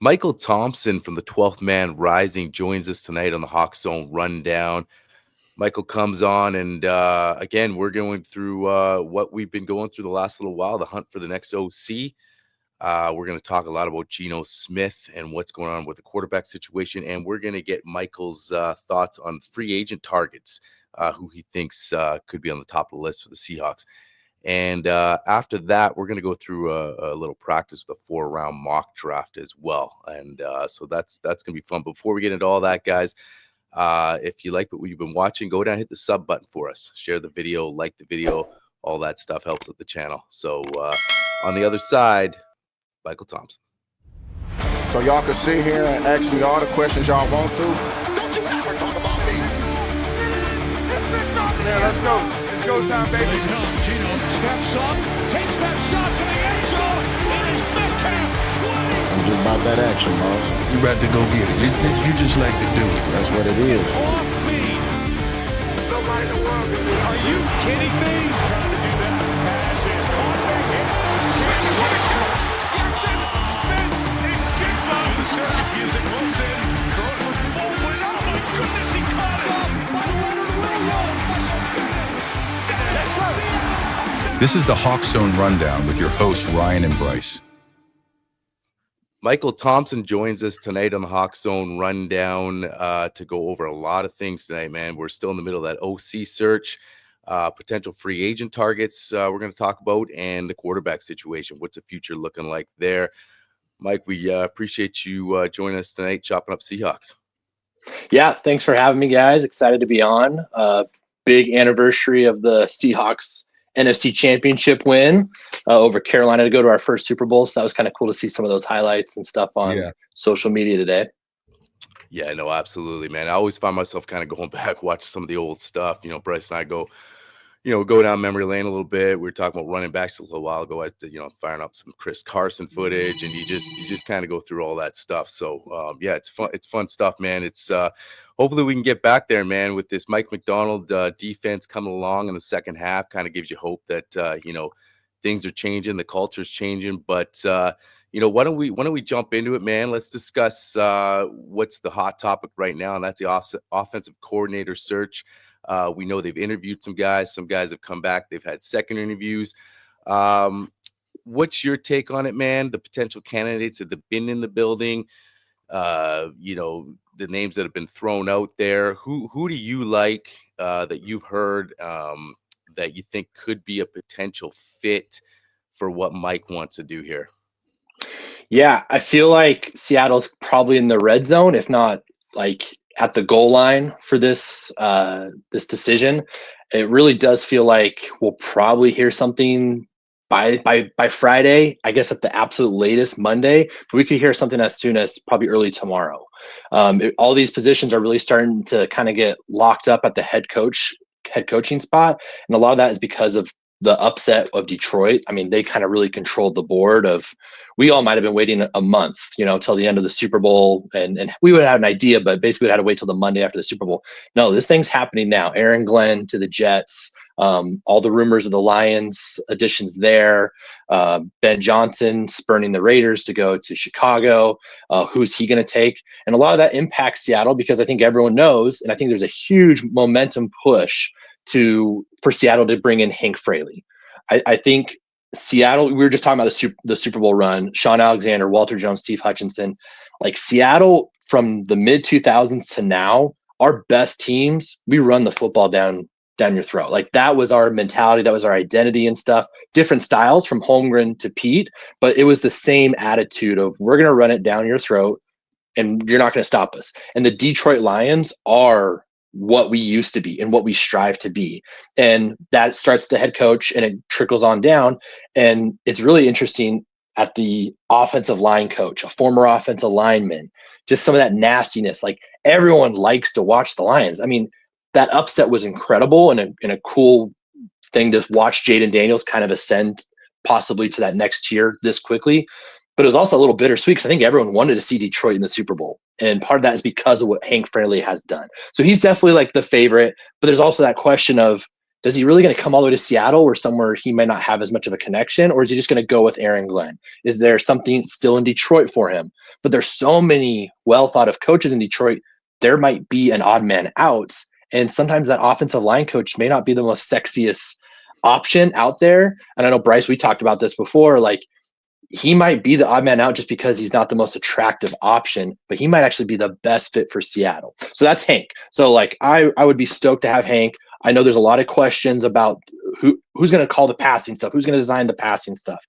Michael Thompson from the 12th Man Rising joins us tonight on the HawksZone Rundown. Michael comes on, and again, we're going through what we've been going through the last little while, the hunt for the next OC. We're going to talk a lot about Geno Smith and what's going on with the quarterback situation, and we're going to get Michael's thoughts on free agent targets, who he thinks could be on the top of the list for the Seahawks. And after that, we're going to go through a little practice with a 4-round mock draft as well. And so that's going to be fun. Before we get into all that, guys, if you like what we've been watching, go down, hit the sub button for us. Share the video, like the video. All that stuff helps with the channel. So on the other side, Michael Thompson. So y'all can sit here and ask me all the questions y'all want to. Don't you ever talk about me! Yeah, let's go. It's go time, baby. Here they come. Geno steps up, takes that shot to the end zone. It is Metcalf, 20. I'm just about that action, boss. You about to go get it. You just like to do it. That's what it is. Off me. Nobody in the world can do it. Are you kidding me? He's trying to do that. Pass is caught back in. Jackson, Smith, and Jigba. The circus music moves in. Throw it from Baldwin. Oh my goodness, he caught it. By the way to the railroad. This is the HawksZone Rundown with your hosts, Ryan and Bryce. Michael Thompson joins us tonight on the HawksZone Rundown to go over a lot of things tonight, man. We're still in the middle of that OC search, potential free agent targets we're going to talk about, and the quarterback situation. What's the future looking like there? Mike, we appreciate you joining us tonight, chopping up Seahawks. Yeah, thanks for having me, guys. Excited to be on. Big anniversary of the Seahawks NFC Championship win over Carolina to go to our first Super Bowl. So that was kind of cool to see some of those highlights and stuff on social media today. Yeah, no, absolutely, man. I always find myself kind of going back, watching some of the old stuff. You know, Bryce and I go down memory lane a little bit. We were talking about running backs a little while ago. I, firing up some Chris Carson footage, and you just kind of go through all that stuff. So yeah, it's fun. It's fun stuff, man. It's hopefully we can get back there, man, with this Mike McDonald defense coming along in the second half. Kind of gives you hope that things are changing, the culture's changing. But why don't we jump into it, man? Let's discuss what's the hot topic right now, and that's the offensive coordinator search. We know they've interviewed some guys. Some guys have come back. They've had second interviews. What's your take on it, man? The potential candidates that have been in the building, the names that have been thrown out there. Who do you like that you've heard that you think could be a potential fit for what Mike wants to do here? Yeah, I feel like Seattle's probably in the red zone, if not like at the goal line for this decision. It really does feel like we'll probably hear something by Friday, I guess at the absolute latest Monday, but we could hear something as soon as probably early tomorrow. All these positions are really starting to kind of get locked up at the head coaching spot. And a lot of that is because of the upset of Detroit. I mean, they kind of really controlled the board we all might've been waiting a month, till the end of the Super Bowl. And we would have an idea, but basically we had to wait till the Monday after the Super Bowl. No, this thing's happening now. Aaron Glenn to the Jets, all the rumors of the Lions additions there, Ben Johnson spurning the Raiders to go to Chicago. Who's he going to take? And a lot of that impacts Seattle because I think everyone knows, and I think there's a huge momentum push for Seattle to bring in Hank Fraley. I think Seattle, we were just talking about the Super Bowl run, Sean Alexander, Walter Jones, Steve Hutchinson, like Seattle from the mid 2000s to now, our best teams, we run the football down your throat. Like that was our mentality. That was our identity and stuff. Different styles from Holmgren to Pete, but it was the same attitude of we're going to run it down your throat and you're not going to stop us. And the Detroit Lions are what we used to be and what we strive to be. And that starts the head coach and it trickles on down. And it's really interesting at the offensive line coach, a former offensive lineman, just some of that nastiness. Like everyone likes to watch the Lions. I mean, that upset was incredible and a cool thing to watch Jaden Daniels kind of ascend possibly to that next tier this quickly. But it was also a little bittersweet because I think everyone wanted to see Detroit in the Super Bowl. And part of that is because of what Hank Fraley has done. So he's definitely like the favorite. But there's also that question of, Does he really going to come all the way to Seattle or somewhere he might not have as much of a connection? Or is he just going to go with Aaron Glenn? Is there something still in Detroit for him? But there's so many well thought of coaches in Detroit. There might be an odd man out. And sometimes that offensive line coach may not be the most sexiest option out there. And I know, Bryce, we talked about this before. Like, he might be the odd man out just because he's not the most attractive option, but he might actually be the best fit for Seattle. So that's Hank. So like I would be stoked to have Hank. I know there's a lot of questions about who's going to call the passing stuff, who's going to design the passing stuff.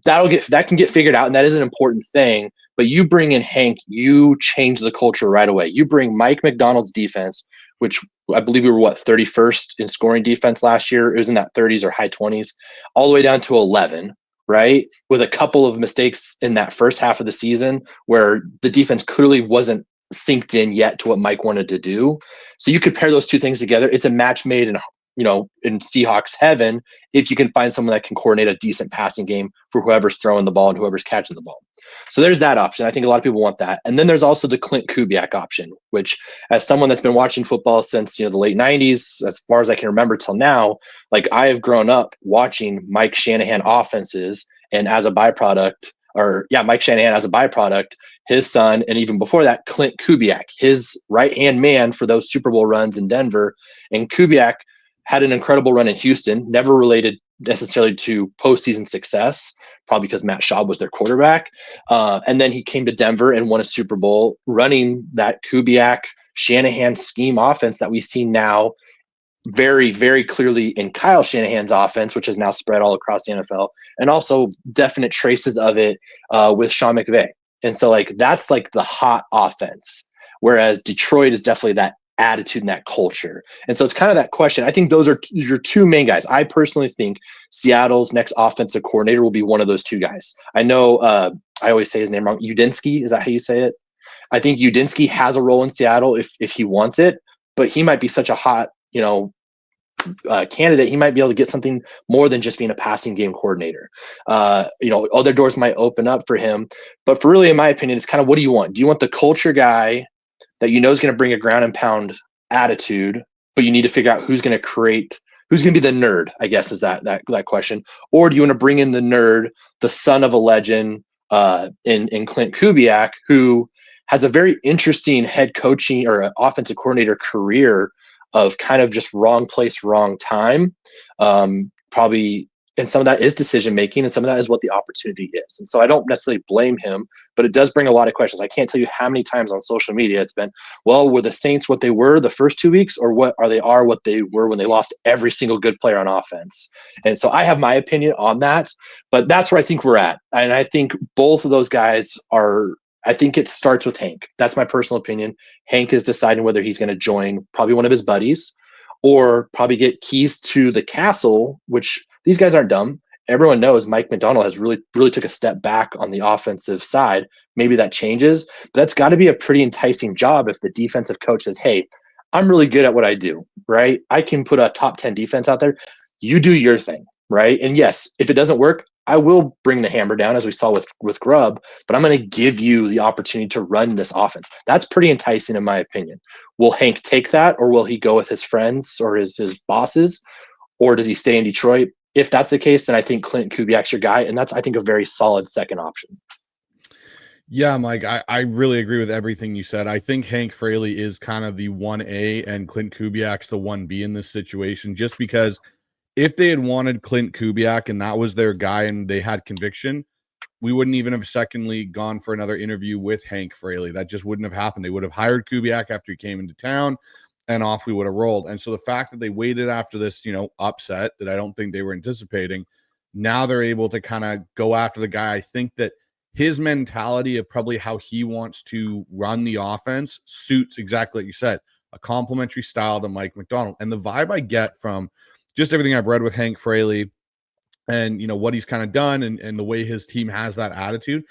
That can get figured out, and that is an important thing. But you bring in Hank, you change the culture right away. You bring Mike McDonald's defense, which I believe we were 31st in scoring defense last year. It was in that 30s or high 20s, all the way down to 11. Right, with a couple of mistakes in that first half of the season where the defense clearly wasn't synced in yet to what Mike wanted to do. So you could pair those two things together. It's a match made in Seahawks heaven if you can find someone that can coordinate a decent passing game for whoever's throwing the ball and whoever's catching the ball. So there's that option. I think a lot of people want that. And then there's also the Clint Kubiak option, which, as someone that's been watching football since the late 90s, as far as I can remember till now, like I have grown up watching Mike Shanahan offenses, and as a byproduct, Mike Shanahan as a byproduct, his son, and even before that, Clint Kubiak, his right-hand man for those Super Bowl runs in Denver. And Kubiak had an incredible run in Houston, never related necessarily to postseason success, probably because Matt Schaub was their quarterback. And then he came to Denver and won a Super Bowl running that Kubiak Shanahan scheme offense that we see now very, very clearly in Kyle Shanahan's offense, which is now spread all across the NFL, and also definite traces of it with Sean McVay. And so like that's like the hot offense, whereas Detroit is definitely that attitude and that culture. And so it's kind of that question. I think those are your two main guys. I personally think Seattle's next offensive coordinator will be one of those two guys. I know I always say his name wrong. Udinski, is that how you say it? I think Udinski has a role in Seattle if he wants it, but he might be such a hot, candidate. He might be able to get something more than just being a passing game coordinator. Other doors might open up for him. But for really, in my opinion, it's kind of, what do you want? Do you want the culture guy that is going to bring a ground and pound attitude, but you need to figure out who's going to be the nerd, I guess, is that question. Or do you want to bring in the nerd, the son of a legend in Clint Kubiak, who has a very interesting head coaching or offensive coordinator career of kind of just wrong place, wrong time. Probably, and some of that is decision making, and some of that is what the opportunity is. And so I don't necessarily blame him, but it does bring a lot of questions. I can't tell you how many times on social media it's been, well, were the Saints what they were the first 2 weeks, or what they were when they lost every single good player on offense? And so I have my opinion on that, but that's where I think we're at. And I think both of those guys I think it starts with Hank. That's my personal opinion. Hank is deciding whether he's going to join probably one of his buddies or probably get keys to the castle, which these guys aren't dumb. Everyone knows Mike McDonald has really, really took a step back on the offensive side. Maybe that changes, but that's got to be a pretty enticing job if the defensive coach says, hey, I'm really good at what I do, right? I can put a top 10 defense out there. You do your thing, right? And yes, if it doesn't work, I will bring the hammer down, as we saw with Grubb, but I'm going to give you the opportunity to run this offense. That's pretty enticing, in my opinion. Will Hank take that, or will he go with his friends or his bosses, or does he stay in Detroit? If that's the case, then I think Clint Kubiak's your guy, and that's, I think, a very solid second option. Yeah, Mike, I really agree with everything you said. I think Hank Fraley is kind of the 1A and Clint Kubiak's the 1B in this situation, just because if they had wanted Clint Kubiak and that was their guy and they had conviction, we wouldn't even have secondly gone for another interview with Hank Fraley. That just wouldn't have happened. They would have hired Kubiak after he came into town, and off we would have rolled. And so the fact that they waited after this, upset that I don't think they were anticipating, now they're able to kind of go after the guy. I think that his mentality of probably how he wants to run the offense suits exactly what you said, a complementary style to Mike McDonald. And the vibe I get from just everything I've read with Hank Fraley and, what he's kind of done and the way his team has that attitude,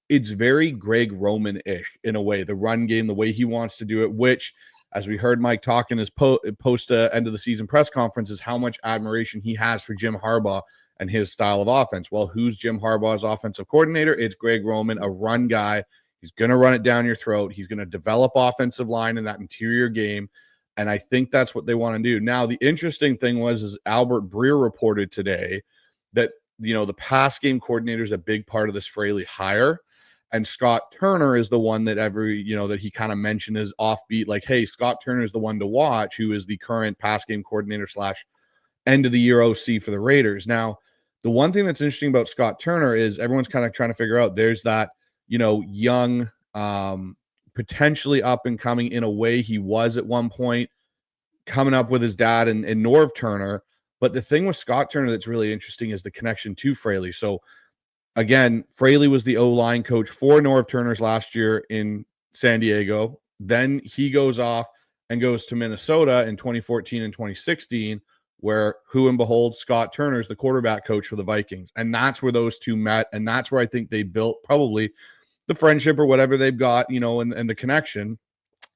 it's very Greg Roman-ish in a way. The run game, the way he wants to do it, which, as we heard Mike talk in his post end of the season press conference, is how much admiration he has for Jim Harbaugh and his style of offense. Well, who's Jim Harbaugh's offensive coordinator? It's Greg Roman, a run guy. He's going to run it down your throat. He's going to develop offensive line in that interior game. And I think that's what they want to do. Now, the interesting thing is Albert Breer reported today that, the pass game coordinator is a big part of this Fraley hire. And Scott Turner is the one that that he kind of mentioned is offbeat, like, hey, Scott Turner is the one to watch, who is the current pass game coordinator / end of the year OC for the Raiders. Now, the one thing that's interesting about Scott Turner is everyone's kind of trying to figure out there's that, young, potentially up and coming in a way he was at one point, coming up with his dad and Norv Turner. But the thing with Scott Turner that's really interesting is the connection to Fraley. So again, Fraley was the O-line coach for Norv Turner's last year in San Diego. Then he goes off and goes to Minnesota in 2014 and 2016, where who and behold, Scott Turner's the quarterback coach for the Vikings. And that's where those two met. And that's where I think they built probably the friendship or whatever they've got, and the connection.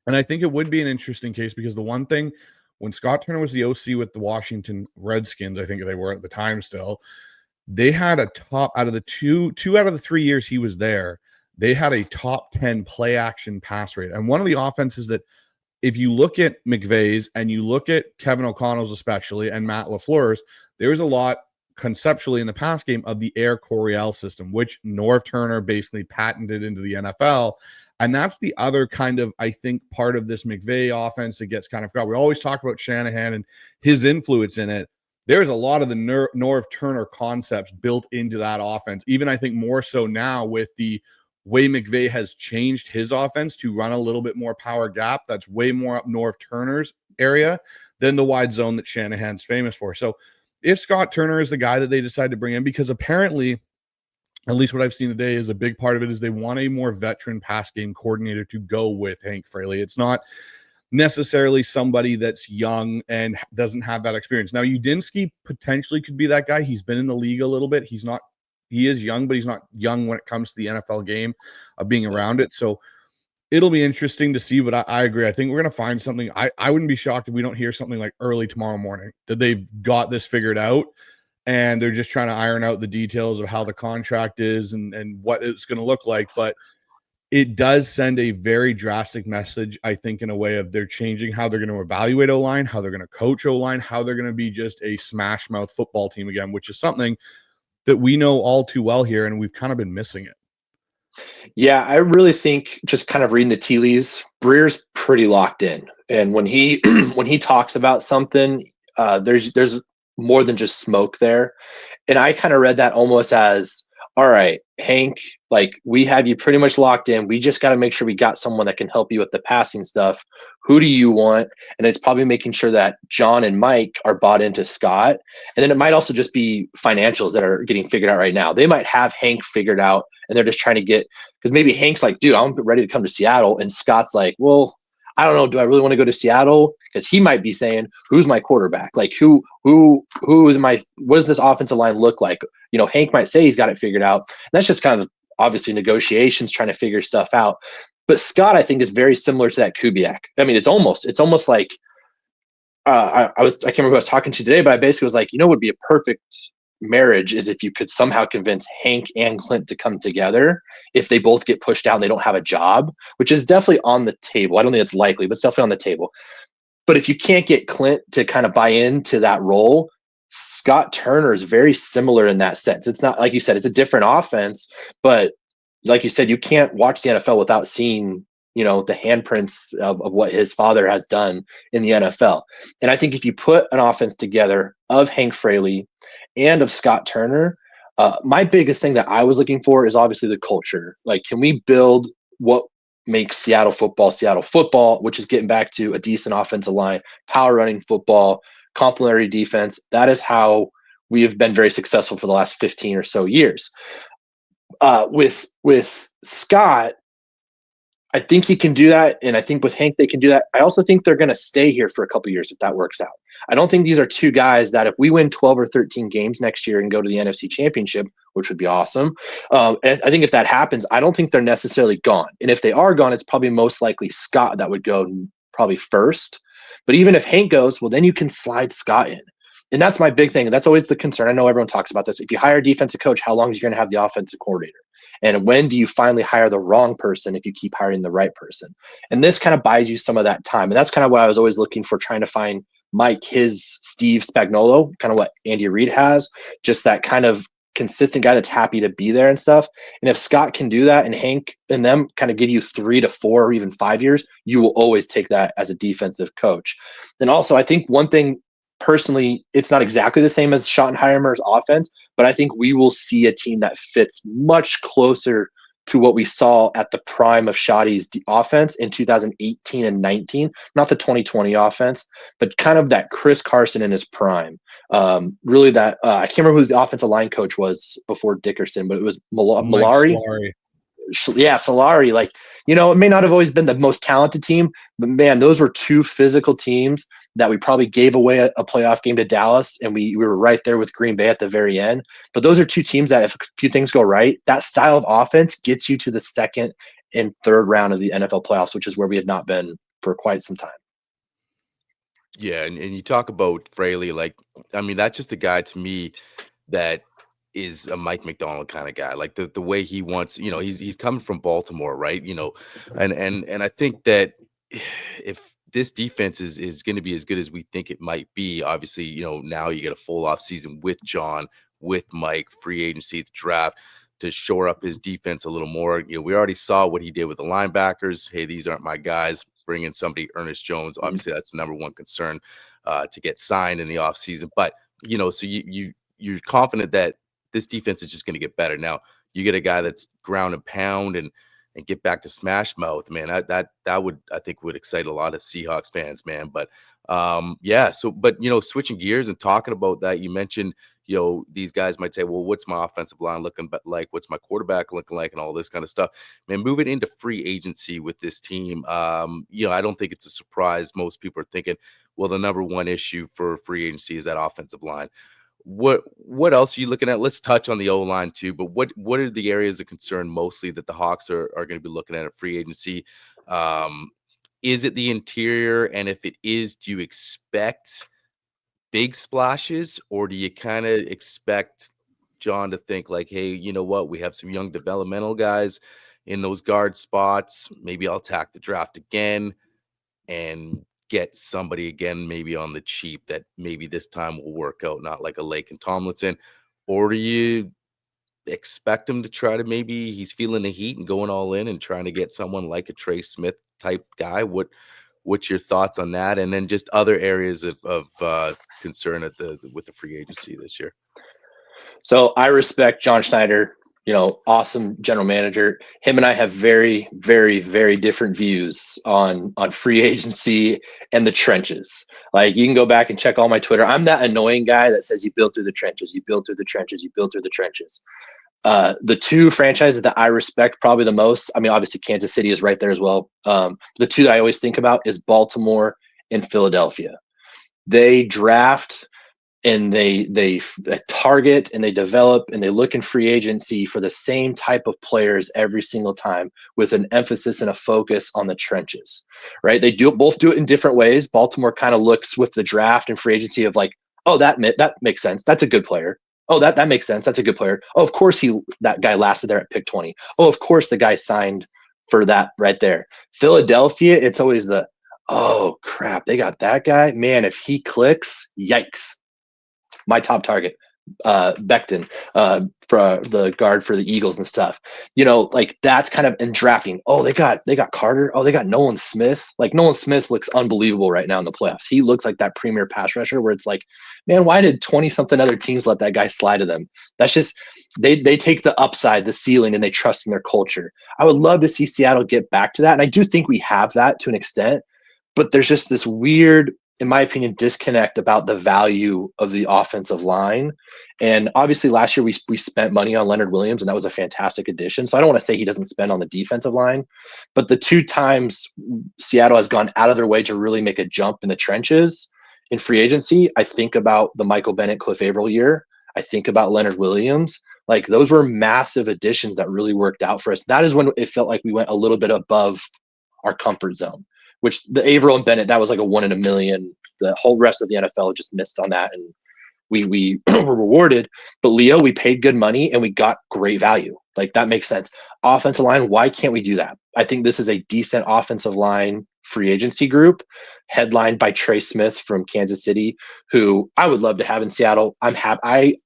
And I think it would be an interesting case because the one thing, when Scott Turner was the OC with the Washington Redskins, I think they were at the time still, they had a top out of the two out of the 3 years he was there, they had a top 10 play action pass rate. And one of the offenses that, if you look at McVay's and you look at Kevin O'Connell's especially and Matt LaFleur's, there's a lot conceptually in the pass game of the Air Coryell system, which Norv Turner basically patented into the NFL. And that's the other kind of, I think, part of this McVay offense that gets kind of forgot. We always talk about Shanahan and his influence in it. There's a lot of the Norv Turner concepts built into that offense, even I think more so now with the way McVay has changed his offense to run a little bit more power gap. That's way more up Norv Turner's area than the wide zone that Shanahan's famous for. So if Scott Turner is the guy that they decide to bring in, because apparently, at least what I've seen today, is a big part of it is they want a more veteran pass game coordinator to go with Hank Fraley. It's not necessarily somebody that's young and doesn't have that experience. Now, Udinski potentially could be that guy. He's been in the league a little bit. He is young, but he's not young when it comes to the NFL game of being around it. So it'll be interesting to see, but I agree. I think we're going to find something. I wouldn't be shocked if we don't hear something like early tomorrow morning that they've got this figured out and they're just trying to iron out the details of how the contract is and what it's going to look like. But it does send a very drastic message, I think, in a way of they're changing how they're going to evaluate O-line, how they're going to coach O-line, how they're going to be just a smash mouth football team again, which is something that we know all too well here, and we've kind of been missing it. Yeah, I really think, just kind of reading the tea leaves, Breer's pretty locked in. And when he when he talks about something, there's more than just smoke there. And I kind of read that almost as, all right, Hank, like, we have you pretty much locked in. We just got to make sure we got someone that can help you with the passing stuff. Who do you want? And it's probably making sure that John and Mike are bought into Scott. And then it might also just be financials that are getting figured out right now. They might have Hank figured out and they're just trying to get, because maybe Hank's like, dude, I'm ready to come to Seattle. And Scott's like, well, I don't know. Do I really want to go to Seattle? Because he might be saying, who's my quarterback? Like, who is my, what does this offensive line look like? Hank might say he's got it figured out. And that's just kind of obviously negotiations, trying to figure stuff out. But Scott, I think, is very similar to that Kubiak. I mean, it's almost like, I can't remember who I was talking to today, but I basically was like, would be a perfect marriage is if you could somehow convince Hank and Clint to come together if they both get pushed out and they don't have a job, which is definitely on the table. I don't think it's likely, but it's definitely on the table. But if you can't get Clint to kind of buy into that role, Scott Turner is very similar in that sense. It's not, like you said, it's a different offense, but like you said, you can't watch the NFL without seeing, the handprints of what his father has done in the NFL. And I think if you put an offense together of Hank Fraley and of Scott Turner, my biggest thing that I was looking for is obviously the culture. Like, can we build what makes Seattle football, which is getting back to a decent offensive line, power running football, complementary defense. That is how we have been very successful for the last 15 or so years. With Scott, I think he can do that, and I think with Hank they can do that. I also think they're going to stay here for a couple of years if that works out. I don't think these are two guys that if we win 12 or 13 games next year and go to the NFC Championship, which would be awesome, I think if that happens, I don't think they're necessarily gone. And if they are gone, it's probably most likely Scott that would go probably first. But even if Hank goes, well, then you can slide Scott in. And that's my big thing. That's always the concern. I know everyone talks about this. If you hire a defensive coach, how long is you going to have the offensive coordinator? And when do you finally hire the wrong person if you keep hiring the right person? And this kind of buys you some of that time. And that's kind of what I was always looking for, trying to find Mike, his Steve Spagnuolo, kind of what Andy Reid has, just that kind of consistent guy that's happy to be there and stuff. And if Scott can do that and Hank and them kind of give you 3 to 4 or even 5 years, you will always take that as a defensive coach. And also, I think one thing personally, it's not exactly the same as Schottenheimer's offense, but I think we will see a team that fits much closer to what we saw at the prime of Schotty's offense in 2018 and 19, not the 2020 offense, but kind of that Chris Carson in his prime. Really that I can't remember who the offensive line coach was before Dickerson, but it was Malari. Yeah, Solari. Like, you know, it may not have always been the most talented team, but man, those were two physical teams that we probably gave away a playoff game to Dallas, and we were right there with Green Bay at the very end. But those are two teams that, if a few things go right, that style of offense gets you to the second and third round of the NFL playoffs, which is where we had not been for quite some time. Yeah, and you talk about Fraley, like, I mean, that's just a guy to me that is a Mike McDonald kind of guy. Like the way he wants, you know, he's coming from Baltimore, right? You know, and I think that if this defense is going to be as good as we think it might be, obviously, you know, now you get a full off season with John, with Mike, free agency, the draft to shore up his defense a little more. You know, we already saw what he did with the linebackers. Hey, these aren't my guys. Bring in somebody, Ernest Jones. Obviously, that's the number one concern to get signed in the offseason. But, you know, so you're confident that this defense is just going to get better. Now, you get a guy that's ground and pound and get back to smash mouth, man. That would, I think, would excite a lot of Seahawks fans, man. But yeah, so, but, you know, switching gears and talking about that, you mentioned, you know, these guys might say, well, what's my offensive line looking like? What's my quarterback looking like? And all this kind of stuff. Man, moving into free agency with this team, you know, I don't think it's a surprise. Most people are thinking, well, the number one issue for free agency is that offensive line. What else are you looking at? Let's touch on the O-line too, but what are the areas of concern mostly that the Hawks are going to be looking at free agency? Is it the interior? And if it is, do you expect big splashes, or do you kind of expect John to think like, hey, you know what? We have some young developmental guys in those guard spots. Maybe I'll attack the draft again and get somebody again, maybe on the cheap, that maybe this time will work out, not like a Lake and Tomlinson. Or do you expect him to try to, maybe he's feeling the heat and going all in and trying to get someone like a Trey Smith type guy? What's your thoughts on that? And then just other areas of concern with the free agency this year. So I respect John Schneider, you know, awesome general manager. Him and I have very, very, very different views on free agency and the trenches. Like, you can go back and check all my Twitter. I'm that annoying guy that says you build through the trenches, you build through the trenches, you build through the trenches. The two franchises that I respect probably the most, I mean, obviously Kansas City is right there as well. The two that I always think about is Baltimore and Philadelphia. They draft and they target and they develop and they look in free agency for the same type of players every single time, with an emphasis and a focus on the trenches, right? They both do it in different ways. Baltimore kind of looks with the draft and free agency of like, oh, that makes sense. That's a good player. Oh, that makes sense. That's a good player. Oh, of course that guy lasted there at pick 20. Oh, of course the guy signed for that right there. Philadelphia, it's always the, oh crap, they got that guy. Man, if he clicks, yikes. My top target, Becton, for the guard for the Eagles and stuff. You know, like, that's kind of in drafting. Oh, they got Carter. Oh, they got Nolan Smith. Like, Nolan Smith looks unbelievable right now in the playoffs. He looks like that premier pass rusher where it's like, man, why did 20-something other teams let that guy slide to them? That's just, they take the upside, the ceiling, and they trust in their culture. I would love to see Seattle get back to that. And I do think we have that to an extent, but there's just this weird, in my opinion, disconnect about the value of the offensive line. And obviously last year we spent money on Leonard Williams, and that was a fantastic addition. So I don't want to say he doesn't spend on the defensive line, but the two times Seattle has gone out of their way to really make a jump in the trenches in free agency, I think about the Michael Bennett, Cliff Averill year. I think about Leonard Williams. Like, those were massive additions that really worked out for us. That is when it felt like we went a little bit above our comfort zone, which the Averill and Bennett, that was like a 1 in a million. The whole rest of the NFL just missed on that. And we were rewarded. But Leo, we paid good money and we got great value. Like, that makes sense. Offensive line, why can't we do that? I think this is a decent offensive line free agency group, headlined by Trey Smith from Kansas City, who I would love to have in Seattle. I'm happy.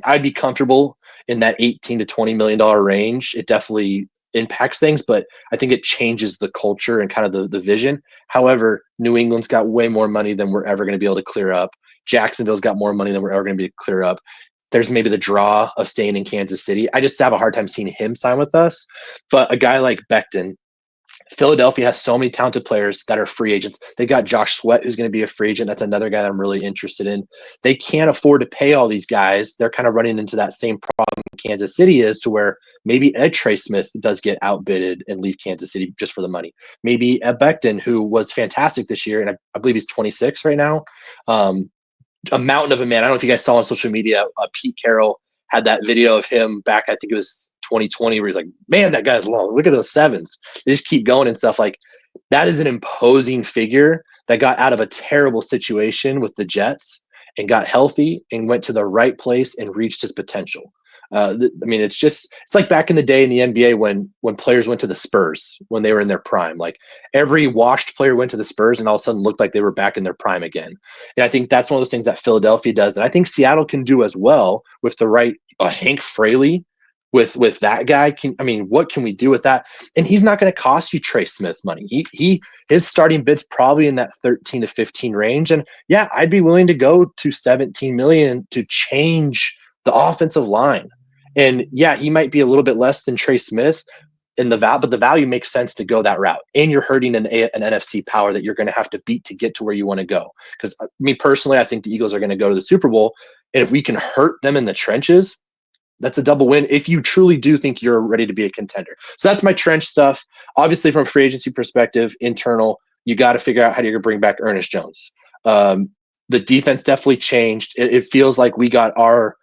I'd be comfortable in that $18 to $20 million range. It definitely impacts things, but I think it changes the culture and kind of the vision. However, New England's got way more money than we're ever going to be able to clear up. Jacksonville's got more money than we're ever going to be able to clear up. There's maybe the draw of staying in Kansas City. I just have a hard time seeing him sign with us. But a guy like Becton, Philadelphia has so many talented players that are free agents. They got Josh Sweat, who's going to be a free agent. That's another guy that I'm really interested in. They can't afford to pay all these guys. They're kind of running into that same problem Kansas City is, to where maybe Ed Trey Smith does get outbidded and leave Kansas City just for the money. Maybe Ed Becton, who was fantastic this year, and I believe he's 26 right now. A mountain of a man. I don't know if you guys saw on social media, Pete Carroll had that video of him back, I think it was 2020, where he's like, man, that guy's long. Look at those sevens. They just keep going and stuff. Like, that is an imposing figure that got out of a terrible situation with the Jets and got healthy and went to the right place and reached his potential. I mean, it's like back in the day in the NBA when players went to the Spurs when they were in their prime. Like, every washed player went to the Spurs and all of a sudden looked like they were back in their prime again. And I think that's one of those things that Philadelphia does, and I think Seattle can do as well with the right Hank Fraley. With that guy, what can we do with that? And he's not going to cost you Trey Smith money. His starting bid's probably in that 13 to 15 range, and yeah, I'd be willing to go to 17 million to change the offensive line. And yeah, he might be a little bit less than Trey Smith in but the value makes sense to go that route. And you're hurting an NFC power that you're going to have to beat to get to where you want to go. Because me personally, I think the Eagles are going to go to the Super Bowl, and if we can hurt them in the trenches, that's a double win if you truly do think you're ready to be a contender. So that's my trench stuff. Obviously, from a free agency perspective, internal, you got to figure out how you're going to bring back Ernest Jones. The defense definitely changed. It feels like we got our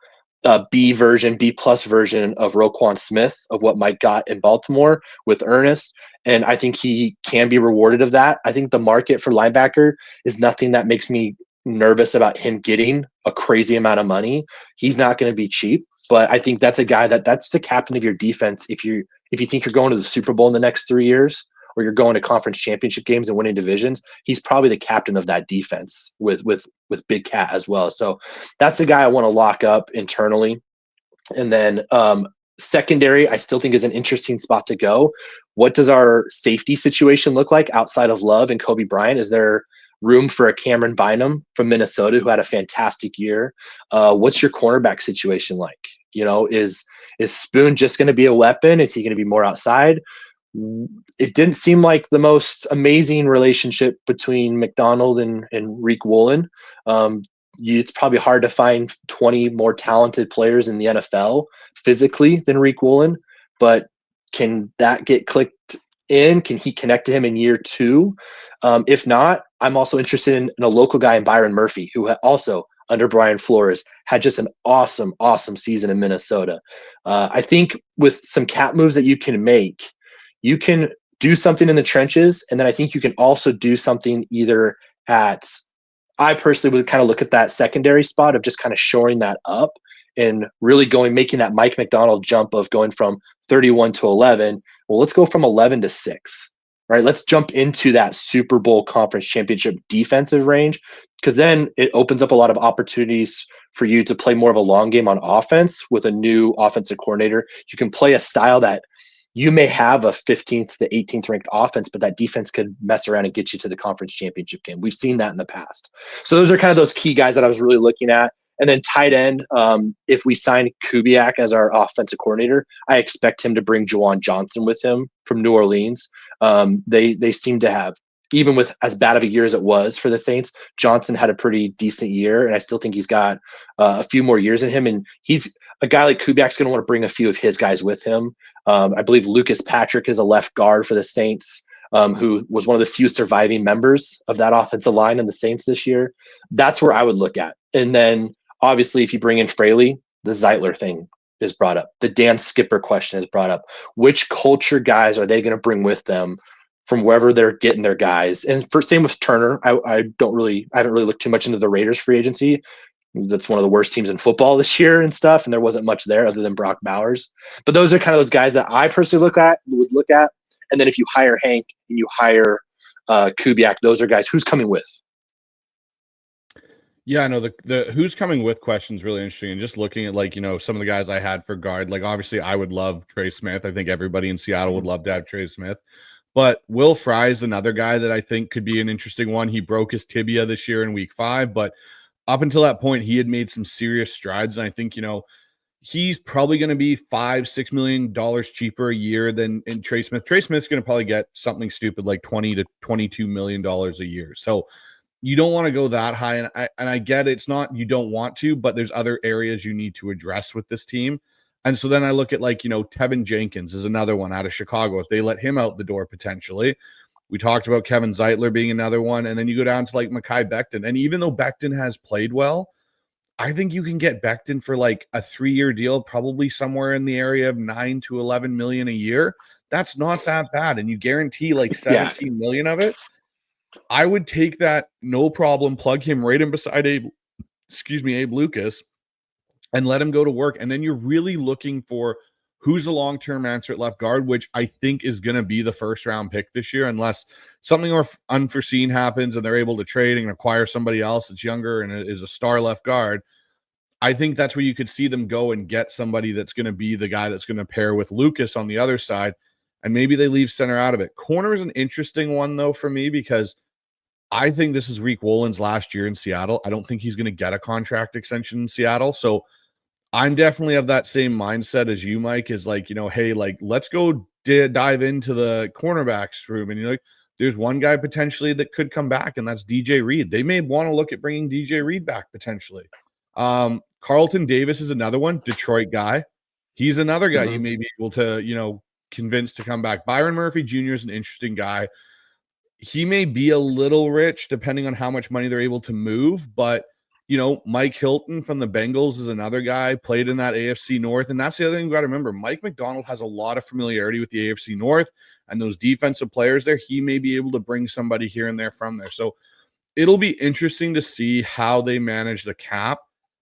B plus version of Roquan Smith, of what Mike got in Baltimore with Ernest. And I think he can be rewarded of that. I think the market for linebacker is nothing that makes me nervous about him getting a crazy amount of money. He's not going to be cheap, but I think that's a guy that's the captain of your defense. If you think you're going to the Super Bowl in the next 3 years, or you're going to conference championship games and winning divisions, he's probably the captain of that defense with Big Cat as well. So that's the guy I want to lock up internally. And then secondary, I still think is an interesting spot to go. What does our safety situation look like outside of Love and Kobe Bryant? Is there room for a Cameron Bynum from Minnesota, who had a fantastic year? What's your cornerback situation like? Is Spoon just going to be a weapon? Is he going to be more outside? It didn't seem like the most amazing relationship between McDonald and Reek Woolen. It's probably hard to find 20 more talented players in the NFL physically than Reek Woolen, but can that get clicked in? Can he connect to him in year 2? If not, I'm also interested in a local guy in Byron Murphy, who also, under Brian Flores, had just an awesome season in Minnesota. I think with some cap moves that you can make, you can do something in the trenches, and then I think you can also do something either I personally would kind of look at that secondary spot of just kind of shoring that up and really making that Mike McDonald jump of going from 31 to 11. Well, let's go from 11 to 6, right? Let's jump into that Super Bowl conference championship defensive range, because then it opens up a lot of opportunities for you to play more of a long game on offense with a new offensive coordinator. You can play a style that you may have a 15th to 18th ranked offense, but that defense could mess around and get you to the conference championship game. We've seen that in the past. So those are kind of those key guys that I was really looking at. And then tight end, if we sign Kubiak as our offensive coordinator, I expect him to bring Juwan Johnson with him from New Orleans. They seem to have, even with as bad of a year as it was for the Saints, Johnson had a pretty decent year, and I still think he's got a few more years in him. And he's a guy like Kubiak's going to want to bring a few of his guys with him. I believe Lucas Patrick is a left guard for the Saints, who was one of the few surviving members of that offensive line in the Saints this year. That's where I would look at. And then obviously if you bring in Fraley, the Zeitler thing is brought up. The Dan Skipper question is brought up. Which culture guys are they going to bring with them from wherever they're getting their guys? And same with Turner. I haven't really looked too much into the Raiders free agency. That's one of the worst teams in football this year and stuff. And there wasn't much there other than Brock Bowers. But those are kind of those guys that I personally would look at. And then if you hire Hank and you hire Kubiak, those are guys who's coming with. Yeah, no, the who's coming with question is really interesting. And just looking at, like, you know, some of the guys I had for guard, like, obviously I would love Trey Smith. I think everybody in Seattle would love to have Trey Smith. But Will Fry is another guy that I think could be an interesting one. He broke his tibia this year in week 5, but up until that point, he had made some serious strides. And I think, you know, he's probably going to be $5-6 million cheaper a year than in Trey Smith. Trey Smith's going to probably get something stupid like $20 to $22 million a year. So you don't want to go that high. And I get it's not you don't want to, but there's other areas you need to address with this team. And so then I look at, like, you know, Tevin Jenkins is another one out of Chicago. If they let him out the door potentially. We talked about Kevin Zeitler being another one. And then you go down to like Mekhi Becton. And even though Becton has played well, I think you can get Becton for like a 3-year deal, probably somewhere in the area of 9 to 11 million a year. That's not that bad. And you guarantee like 17 million of it. I would take that, no problem, plug him right in beside Abe Lucas and let him go to work. And then you're really looking for who's the long-term answer at left guard, which I think is going to be the first-round pick this year, unless something unforeseen happens and they're able to trade and acquire somebody else that's younger and is a star left guard. I think that's where you could see them go and get somebody that's going to be the guy that's going to pair with Lucas on the other side, and maybe they leave center out of it. Corner is an interesting one, though, for me, because I think this is Reek Wolin's last year in Seattle. I don't think he's going to get a contract extension in Seattle, so I'm definitely of that same mindset as you, Mike, is like, you know, hey, like, let's go dive into the cornerbacks room. And you're like, there's one guy potentially that could come back, and that's DJ Reed. They may want to look at bringing DJ Reed back potentially. Carlton Davis is another one, Detroit guy. He's another guy you may be able to, you know, convince to come back. Byron Murphy Jr. is an interesting guy. He may be a little rich depending on how much money they're able to move, but you know, Mike Hilton from the Bengals is another guy, played in that AFC North. And that's the other thing you got to remember. Mike McDonald has a lot of familiarity with the AFC North and those defensive players there. He may be able to bring somebody here and there from there. So it'll be interesting to see how they manage the cap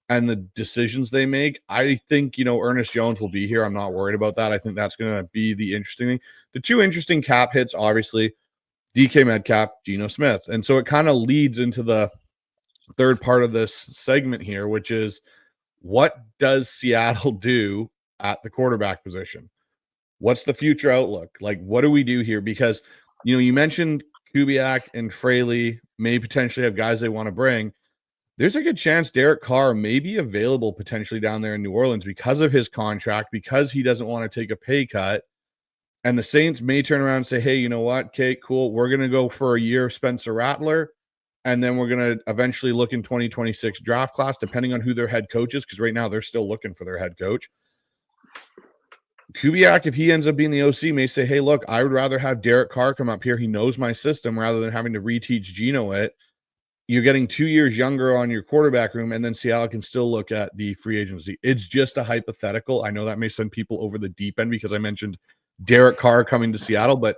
and the decisions they make. I think, you know, Ernest Jones will be here. I'm not worried about that. I think that's going to be the interesting thing. The two interesting cap hits, obviously, DK Metcalf, Geno Smith. And so it kind of leads into the third part of this segment here, which is, what does Seattle do at the quarterback position? What's the future outlook? Like, what do we do here? Because, you know, you mentioned Kubiak and Fraley may potentially have guys they want to bring. There's a good chance Derek Carr may be available potentially down there in New Orleans because of his contract, because he doesn't want to take a pay cut. And the Saints may turn around and say, hey, you know what, okay, cool, we're going to go for a year of Spencer Rattler. And then we're going to eventually look in 2026 draft class, depending on who their head coach is, because right now they're still looking for their head coach. Kubiak, if he ends up being the OC, may say, hey, look, I would rather have Derek Carr come up here. He knows my system rather than having to reteach Geno it. You're getting 2 years younger on your quarterback room, and then Seattle can still look at the free agency. It's just a hypothetical. I know that may send people over the deep end because I mentioned Derek Carr coming to Seattle, but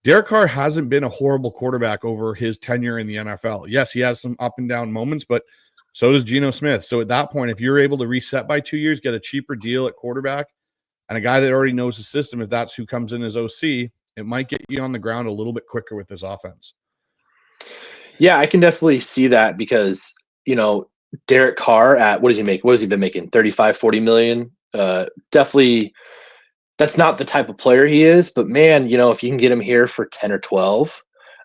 Derek Carr hasn't been a horrible quarterback over his tenure in the NFL. Yes, he has some up and down moments, but so does Geno Smith. So at that point, if you're able to reset by 2 years, get a cheaper deal at quarterback, and a guy that already knows the system, if that's who comes in as OC, it might get you on the ground a little bit quicker with this offense. Yeah, I can definitely see that because, you know, Derek Carr at, what does he make? What has he been making? 35, 40 million? Definitely. That's not the type of player he is, but man, you know, if you can get him here for 10 or 12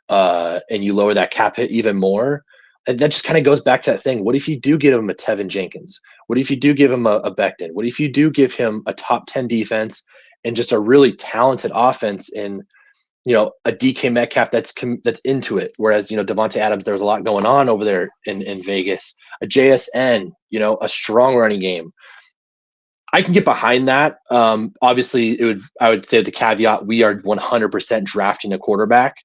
and you lower that cap hit even more, and that just kind of goes back to that thing. What if you do give him a Tevin Jenkins? What if you do give him a Becton? What if you do give him a top 10 defense and just a really talented offense in, you know, a DK Metcalf that's into it? Whereas, you know, Devontae Adams, there's a lot going on over there in Vegas, a JSN, you know, a strong running game. I can get behind that. Obviously, I would say the caveat, we are 100% drafting a quarterback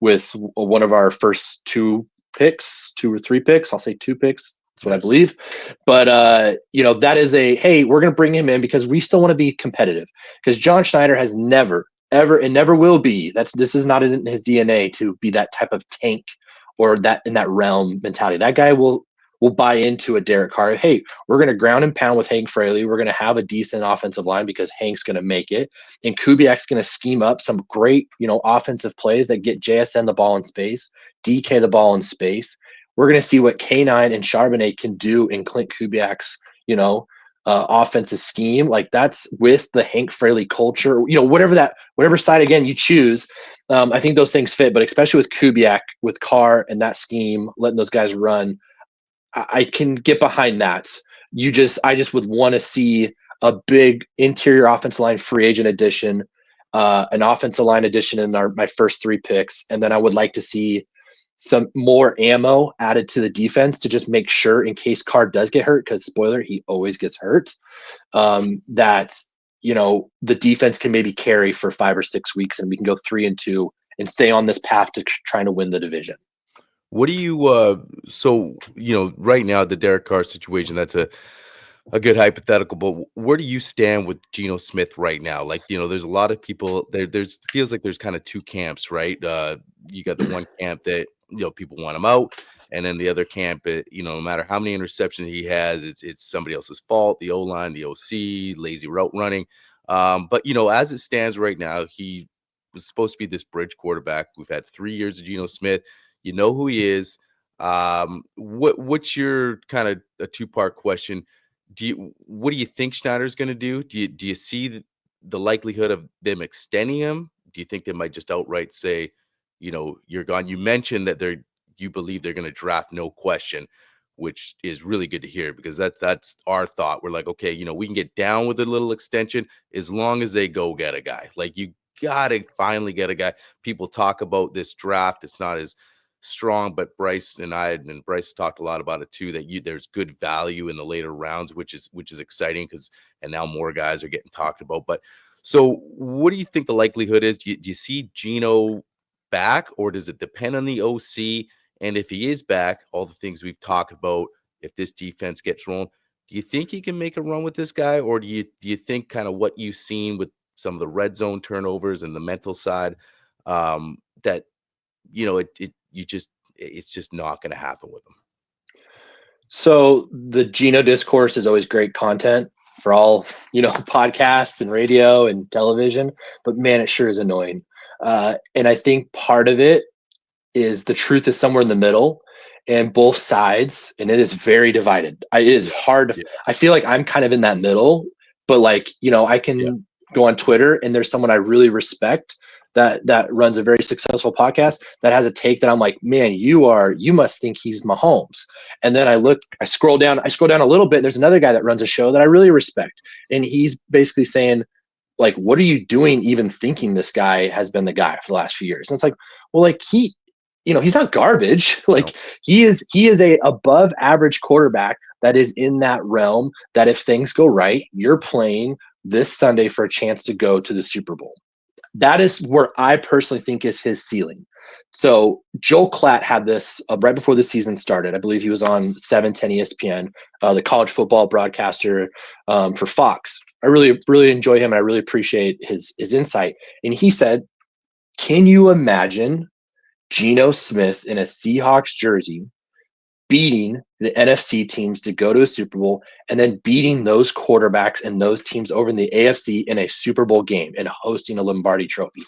with one of our first 2 or 3 picks. I'll say 2 picks. That's what I believe. But, you know, that is hey, we're going to bring him in because we still want to be competitive. Because John Schneider has never, ever, and never will be. This is not in his DNA to be that type of tank or that in that realm mentality. That guy will will buy into a Derek Carr. Hey, we're going to ground and pound with Hank Fraley. We're going to have a decent offensive line because Hank's going to make it. And Kubiak's going to scheme up some great, offensive plays that get JSN the ball in space, DK the ball in space. We're going to see what K9 and Charbonnet can do in Clint Kubiak's, offensive scheme. Like that's with the Hank Fraley culture, whatever side again you choose. I think those things fit, but especially with Kubiak, with Carr and that scheme, letting those guys run, I can get behind that. I just would want to see a big interior offensive line free agent addition, an offensive line addition in my first 3 picks, and then I would like to see some more ammo added to the defense to just make sure in case Carr does get hurt, because spoiler, he always gets hurt, that the defense can maybe carry for 5 or 6 weeks and we can go 3-2 and stay on this path to trying to win the division. What do you right now the Derek Carr situation, that's a good hypothetical, but where do you stand with Geno Smith right now? Like, there's a lot of people there's feels like there's kind of 2 camps, right? You got the one camp that people want him out, and then the other camp, no matter how many interceptions he has, it's somebody else's fault, the O-line, the OC, lazy route running. But as it stands right now, he was supposed to be this bridge quarterback. We've had 3 years of Geno Smith. You know who he is. What's your kind of a 2-part question? What do you think Schneider's going to do? Do you see the likelihood of them extending him? Do you think they might just outright say, you're gone? You mentioned that you believe they're going to draft no question, which is really good to hear, because that's our thought. We're like, okay, we can get down with a little extension as long as they go get a guy. Like, you got to finally get a guy. People talk about this draft. It's not as strong, but Bryce talked a lot about it too, that there's good value in the later rounds, which is exciting, and now more guys are getting talked about. But so what do you think the likelihood is? Do you see Geno back, or does it depend on the OC? And if he is back, all the things we've talked about, if this defense gets rolling, do you think he can make a run with this guy? Or do you think kind of what you've seen with some of the red zone turnovers and the mental side, that it's just not going to happen with them? So the Geno discourse is always great content for all, podcasts and radio and television, but man, it sure is annoying. And I think part of it is the truth is somewhere in the middle, and both sides, and it is very divided. It is hard to, I feel like I'm kind of in that middle, but I can go on Twitter and there's someone I really respect that runs a very successful podcast that has a take that I'm like, man, you must think he's Mahomes. And then I scroll down a little bit, and there's another guy that runs a show that I really respect. And he's basically saying, like, what are you doing even thinking this guy has been the guy for the last few years? And it's like, well, like he's not garbage. Like, he is a above average quarterback that is in that realm that if things go right, you're playing this Sunday for a chance to go to the Super Bowl. That is where I personally think is his ceiling. So Joel Klatt had this right before the season started. I believe he was on 710 ESPN, the college football broadcaster for Fox. I really, really enjoy him, and I really appreciate his insight. And he said, can you imagine Geno Smith in a Seahawks jersey beating the NFC teams to go to a Super Bowl, and then beating those quarterbacks and those teams over in the AFC in a Super Bowl game and hosting a Lombardi trophy?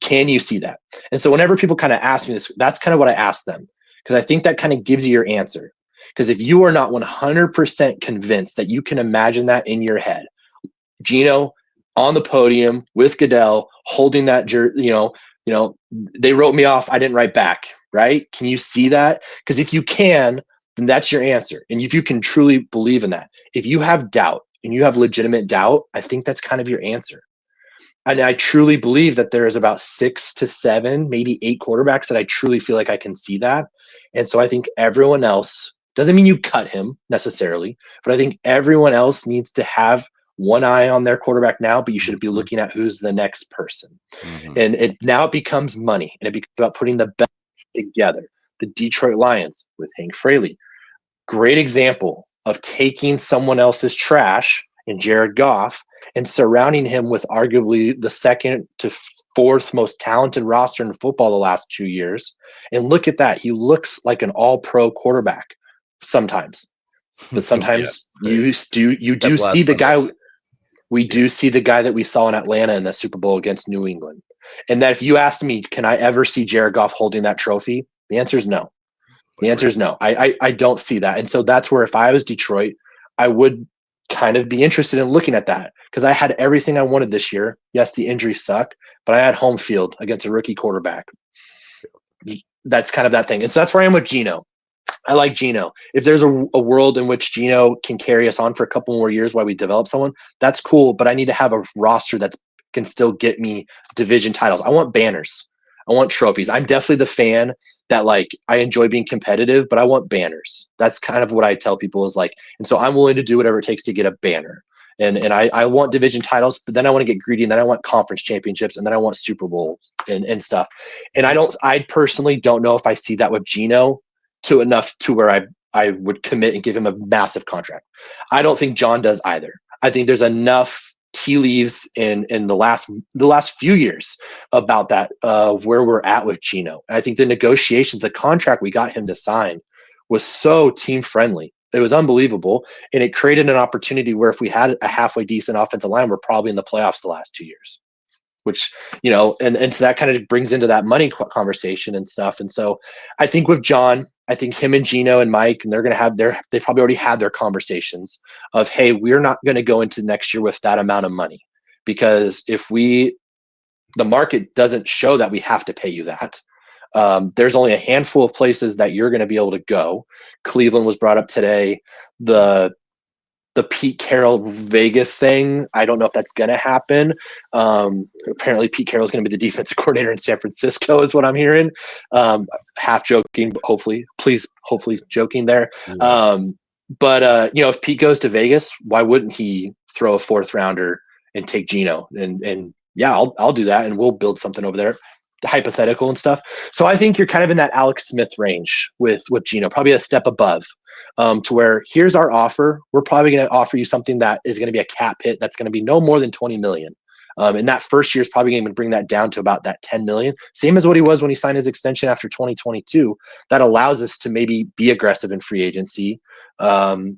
Can you see that? And so whenever people kind of ask me this, that's kind of what I ask them, because I think that kind of gives you your answer. Because if you are not 100% convinced that you can imagine that in your head, Geno on the podium with Goodell holding that jersey, they wrote me off, I didn't write back, right? Can you see that? Because if you can, then that's your answer. And if you can truly believe in that, if you have doubt and you have legitimate doubt, I think that's kind of your answer. And I truly believe that there is about 6 to 7, maybe 8 quarterbacks that I truly feel like I can see that. And so I think everyone else, doesn't mean you cut him necessarily, but I think everyone else needs to have one eye on their quarterback now, but you should be looking at who's the next person. Mm-hmm. And it becomes money, and it becomes about putting the best together. The Detroit Lions with Hank Fraley, great example of taking someone else's trash in Jared Goff and surrounding him with arguably the 2nd to 4th most talented roster in football the last 2 years. And look at that. He looks like an all-pro quarterback. sometimes, but sometimes you do That see last the Sunday. guy. We do see the guy that we saw in Atlanta in the Super Bowl against New England. And that if you asked me, can I ever see Jared Goff holding that trophy? The answer is no. The answer is no. I don't see that. And so that's where if I was Detroit, I would kind of be interested in looking at that because I had everything I wanted this year. Yes, the injuries suck, but I had home field against a rookie quarterback. That's kind of that thing. And so that's where I am with Geno. I like Geno. If there's a world in which Geno can carry us on for a couple more years while we develop someone, that's cool. But I need to have a roster that can still get me division titles. I want banners. I want trophies. I'm definitely the fan that like I enjoy being competitive, but I want banners. That's kind of what I tell people is like, and so I'm willing to do whatever it takes to get a banner. And I want division titles, but then I want to get greedy, and then I want conference championships, and then I want Super Bowls and stuff. And I personally don't know if I see that with Geno to enough to where I would commit and give him a massive contract. I don't think John does either. I think there's enough tea leaves in the last few years about that of where we're at with Geno. And I think the negotiations, the contract we got him to sign was so team friendly. It was unbelievable. And it created an opportunity where if we had a halfway decent offensive line, we're probably in the playoffs the last 2 years, which, and so that kind of brings into that money conversation and stuff. And so I think with John, I think him and Geno and Mike, and they're going to have they've probably already had their conversations of, hey, we're not going to go into next year with that amount of money because if the market doesn't show that we have to pay you that. There's only a handful of places that you're going to be able to go. Cleveland was brought up today. The Pete Carroll Vegas thing, I don't know if that's going to happen. Apparently Pete Carroll is going to be the defensive coordinator in San Francisco is what I'm hearing. Half joking, but hopefully joking there. Yeah. But if Pete goes to Vegas, why wouldn't he throw a 4th rounder and take Geno? And yeah, I'll do that, and we'll build something over there, hypothetical and stuff. So I think you're kind of in that Alex Smith range with Geno, probably a step above, to where here's our offer. We're probably going to offer you something that is going to be a cap hit that's going to be no more than 20 million. And that first year is probably going to bring that down to about that 10 million, same as what he was when he signed his extension after 2022. That allows us to maybe be aggressive in free agency, and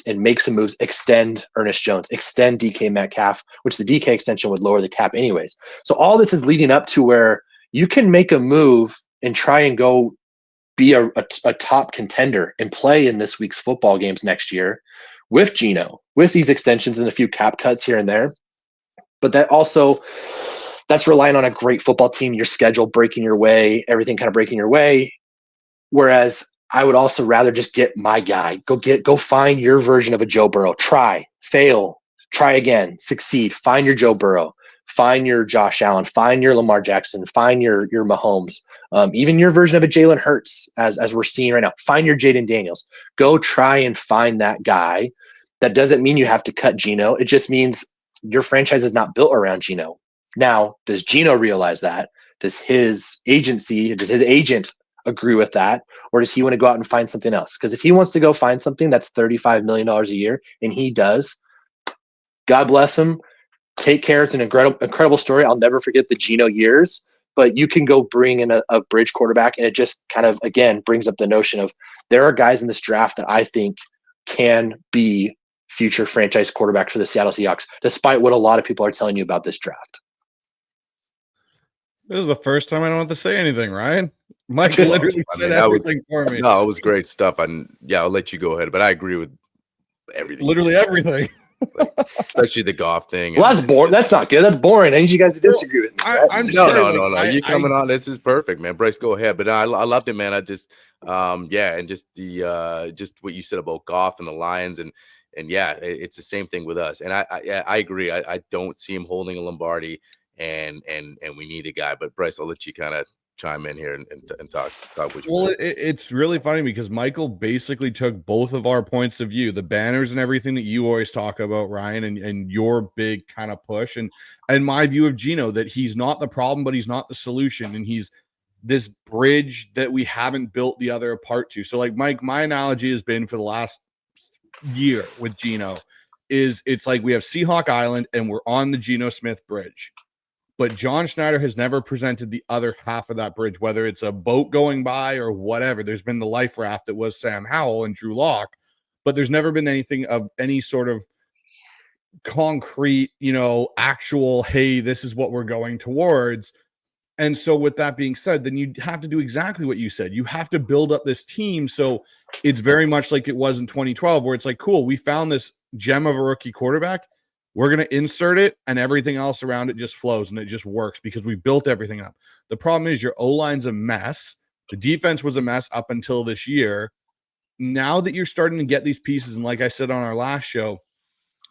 make some moves, extend Ernest Jones, extend DK Metcalf, which the DK extension would lower the cap anyways. So all this is leading up to where you can make a move and try and go be a top contender and play in this week's football games next year with Geno, with these extensions and a few cap cuts here and there. But that's relying on a great football team, your schedule breaking your way, everything kind of breaking your way. Whereas I would also rather just get my guy. Go find your version of a Joe Burrow. Try, fail, try again, succeed. Find your Joe Burrow. Find your Josh Allen. Find your Lamar Jackson. Find your Mahomes. Even your version of a Jalen Hurts, as we're seeing right now. Find your Jaden Daniels. Go try and find that guy. That doesn't mean you have to cut Geno. It just means your franchise is not built around Geno. Now, does Geno realize that? Does his agent agree with that? Or does he want to go out and find something else? Because if he wants to go find something that's $35 million a year, and he does, God bless him. Take care. It's an incredible story. I'll never forget the Geno years, but you can go bring in a bridge quarterback, and it just kind of, again, brings up the notion of there are guys in this draft that I think can be future franchise quarterbacks for the Seattle Seahawks, despite what a lot of people are telling you about this draft. This is the first time I don't have to say anything, Ryan. Mike literally said everything for me. No, it was great stuff. And yeah, I'll let you go ahead, but I agree with everything. Literally everything. Especially the Goff thing. Well, that's boring. That's not good. That's boring. I need you guys to disagree with me. I'm No. sorry, You're coming on. This is perfect, man. Bryce, go ahead. But I loved it, man. I just, and just just what you said about Goff and the Lions, and yeah, it's the same thing with us. And I agree. I don't see him holding a Lombardi, and we need a guy. But Bryce, I'll let you kind of chime in here and talk with you. Well, it's really funny because Michael basically took both of our points of view, the banners and everything that you always talk about, Ryan, and your big kind of push, and my view of Geno, that he's not the problem, but he's not the solution, and he's this bridge that we haven't built the other part to. So, like, Mike, my analogy has been for the last year with Geno is it's like we have Seahawk Island and we're on the Geno Smith Bridge. But John Schneider has never presented the other half of that bridge, whether it's a boat going by or whatever. There's been the life raft that was Sam Howell and Drew Lock, but there's never been anything of any sort of concrete, actual, hey, this is what we're going towards. And so with that being said, then you have to do exactly what you said. You have to build up this team. So it's very much like it was in 2012, where it's like, cool, we found this gem of a rookie quarterback. We're going to insert it, and everything else around it just flows, and it just works because we built everything up. The problem is your O-line's a mess. The defense was a mess up until this year. Now that you're starting to get these pieces, and like I said on our last show,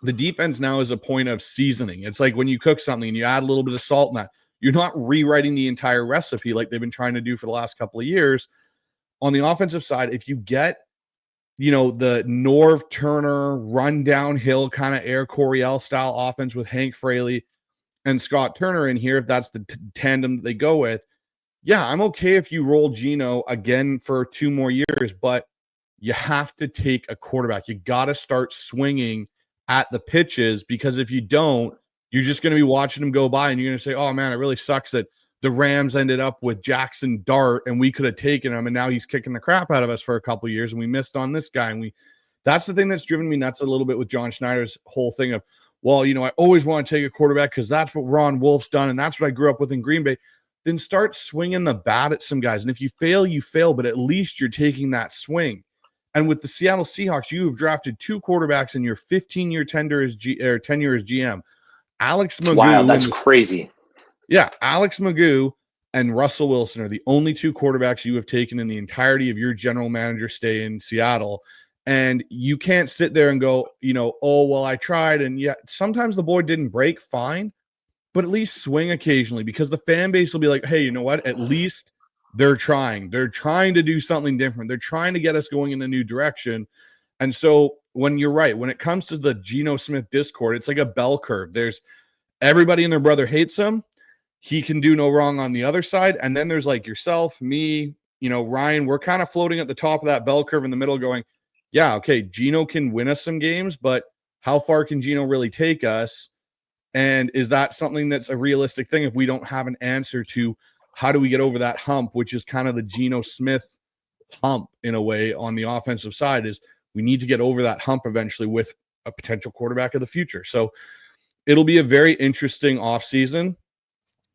the defense now is a point of seasoning. It's like when you cook something and you add a little bit of salt in that. You're not rewriting the entire recipe like they've been trying to do for the last couple of years. On the offensive side, if you get the Norv Turner run downhill kind of Air Coryell style offense with Hank Fraley and Scott Turner in here, if that's the tandem that they go with, yeah, I'm okay if you roll Geno again for 2 more years, but you have to take a quarterback. You got to start swinging at the pitches, because if you don't, you're just going to be watching them go by and you're going to say, oh man, it really sucks that the Rams ended up with Jackson Dart and we could have taken him, and now he's kicking the crap out of us for a couple of years and we missed on this guy. And that's the thing that's driven me nuts a little bit with John Schneider's whole thing of, well, I always want to take a quarterback because that's what Ron Wolf's done and that's what I grew up with in Green Bay. Then start swinging the bat at some guys. And if you fail, you fail, but at least you're taking that swing. And with the Seattle Seahawks, you have drafted 2 quarterbacks in your 15-year tenure as GM. Alex Magoo. Wow, that's crazy. Yeah, Alex Magoo and Russell Wilson are the only 2 quarterbacks you have taken in the entirety of your general manager stay in Seattle. And you can't sit there and go, oh, well, I tried. And yeah, sometimes the board didn't break, fine. But at least swing occasionally, because the fan base will be like, hey, you know what? At least they're trying. They're trying to do something different. They're trying to get us going in a new direction. And so when you're right, when it comes to the Geno Smith discord, it's like a bell curve. There's everybody and their brother hates him. He can do no wrong on the other side. And then there's like yourself, me, Ryan, we're kind of floating at the top of that bell curve in the middle going, yeah, okay, Geno can win us some games, but how far can Geno really take us? And is that something that's a realistic thing if we don't have an answer to how do we get over that hump, which is kind of the Geno Smith hump in a way on the offensive side, is we need to get over that hump eventually with a potential quarterback of the future. So it'll be a very interesting offseason.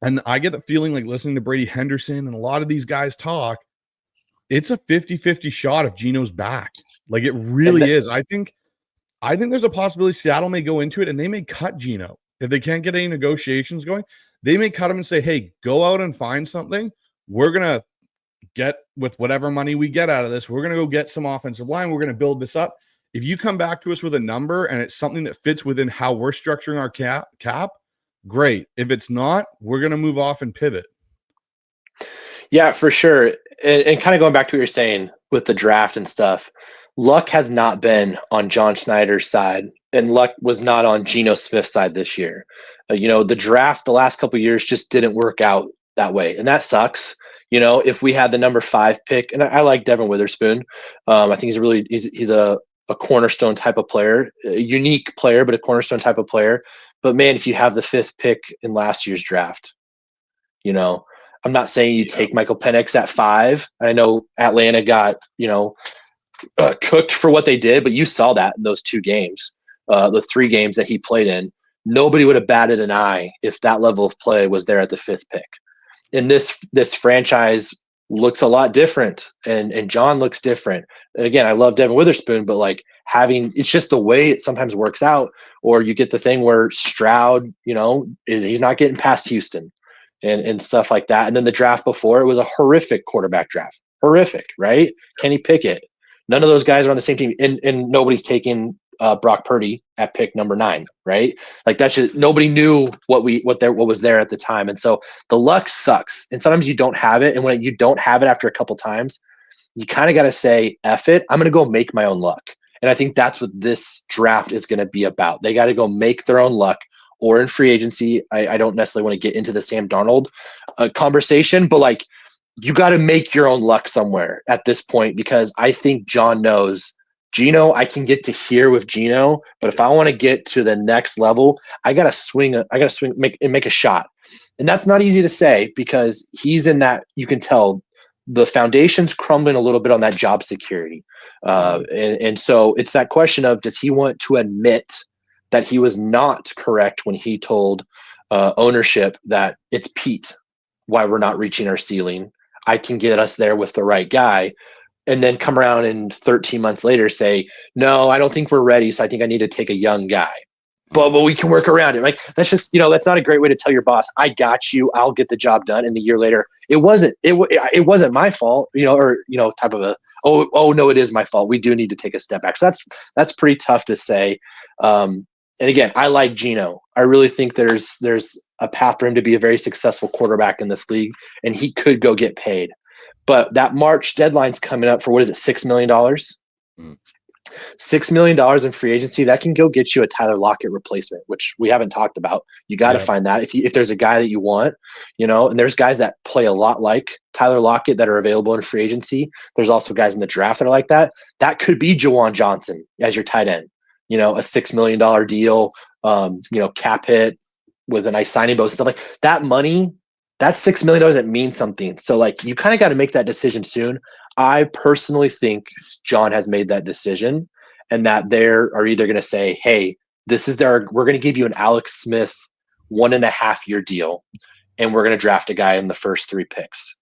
And I get the feeling, like listening to Brady Henderson and a lot of these guys talk, it's a 50-50 shot if Geno's back. Like it really is. I think there's a possibility Seattle may go into it and they may cut Geno. If they can't get any negotiations going, they may cut him and say, hey, go out and find something. We're going to get with whatever money we get out of this. We're going to go get some offensive line. We're going to build this up. If you come back to us with a number and it's something that fits within how we're structuring our cap, great. If it's not, we're going to move off and pivot. Yeah, for sure. And kind of going back to what you're saying with the draft and stuff, luck has not been on John Schneider's side, and luck was not on Geno Smith's side this year. The draft the last couple of years just didn't work out that way, and that sucks. If we had the number 5 pick, and I like Devin Witherspoon, I think he's a cornerstone type of player, a unique player, but a cornerstone type of player. But man, if you have the 5th pick in last year's draft, I'm not saying you take Michael Penix at 5. I know Atlanta got, cooked for what they did, but you saw that in those 2 games, the 3 games that he played in. Nobody would have batted an eye if that level of play was there at the 5th pick. And this franchise looks a lot different, and John looks different. And again, I love Devin Witherspoon, but like it's just the way it sometimes works out. Or you get the thing where Stroud, he's not getting past Houston and stuff like that. And then the draft before, it was a horrific quarterback draft. Horrific, right? Kenny Pickett. None of those guys are on the same team, and nobody's taking Brock Purdy at pick number 9, right? Like that's just, nobody knew what was there at the time. And so the luck sucks. And sometimes you don't have it. And when you don't have it after a couple times, you kind of got to say, F it, I'm going to go make my own luck. And I think that's what this draft is going to be about. They got to go make their own luck, or in free agency. I don't necessarily want to get into the Sam Darnold conversation, but like you got to make your own luck somewhere at this point, because I think John knows Gino, I can get to here with Gino, but if I want to get to the next level, I gotta swing, make a shot. And that's not easy to say because he's in that, you can tell the foundation's crumbling a little bit on that job security. And so it's that question of, does he want to admit that he was not correct when he told ownership that it's Pete why we're not reaching our ceiling? I can get us there with the right guy. And then come around and 13 months later say, no, I don't think we're ready. So I think I need to take a young guy. But we can work around it. Like, that's just, that's not a great way to tell your boss, I got you, I'll get the job done. And the year later, it wasn't my fault, type of oh no, it is my fault. We do need to take a step back. So that's pretty tough to say. And again, I like Gino. I really think there's a path for him to be a very successful quarterback in this league, and he could go get paid. But that March deadline's coming up for, what is it, $6 million? $6 million in free agency, that can go get you a Tyler Lockett replacement, which we haven't talked about. You got to find that if there's a guy that you want, and there's guys that play a lot like Tyler Lockett that are available in free agency. There's also guys in the draft that are like that. That could be Juwan Johnson as your tight end, a $6 million deal, cap hit with a nice signing bonus, stuff like that. Money, that's $6 million, that means something. So like, you kind of got to make that decision soon. I personally think John has made that decision, and that they are either going to say, hey, we're going to give you an Alex Smith 1.5-year deal, and we're going to draft a guy in the first 3 picks.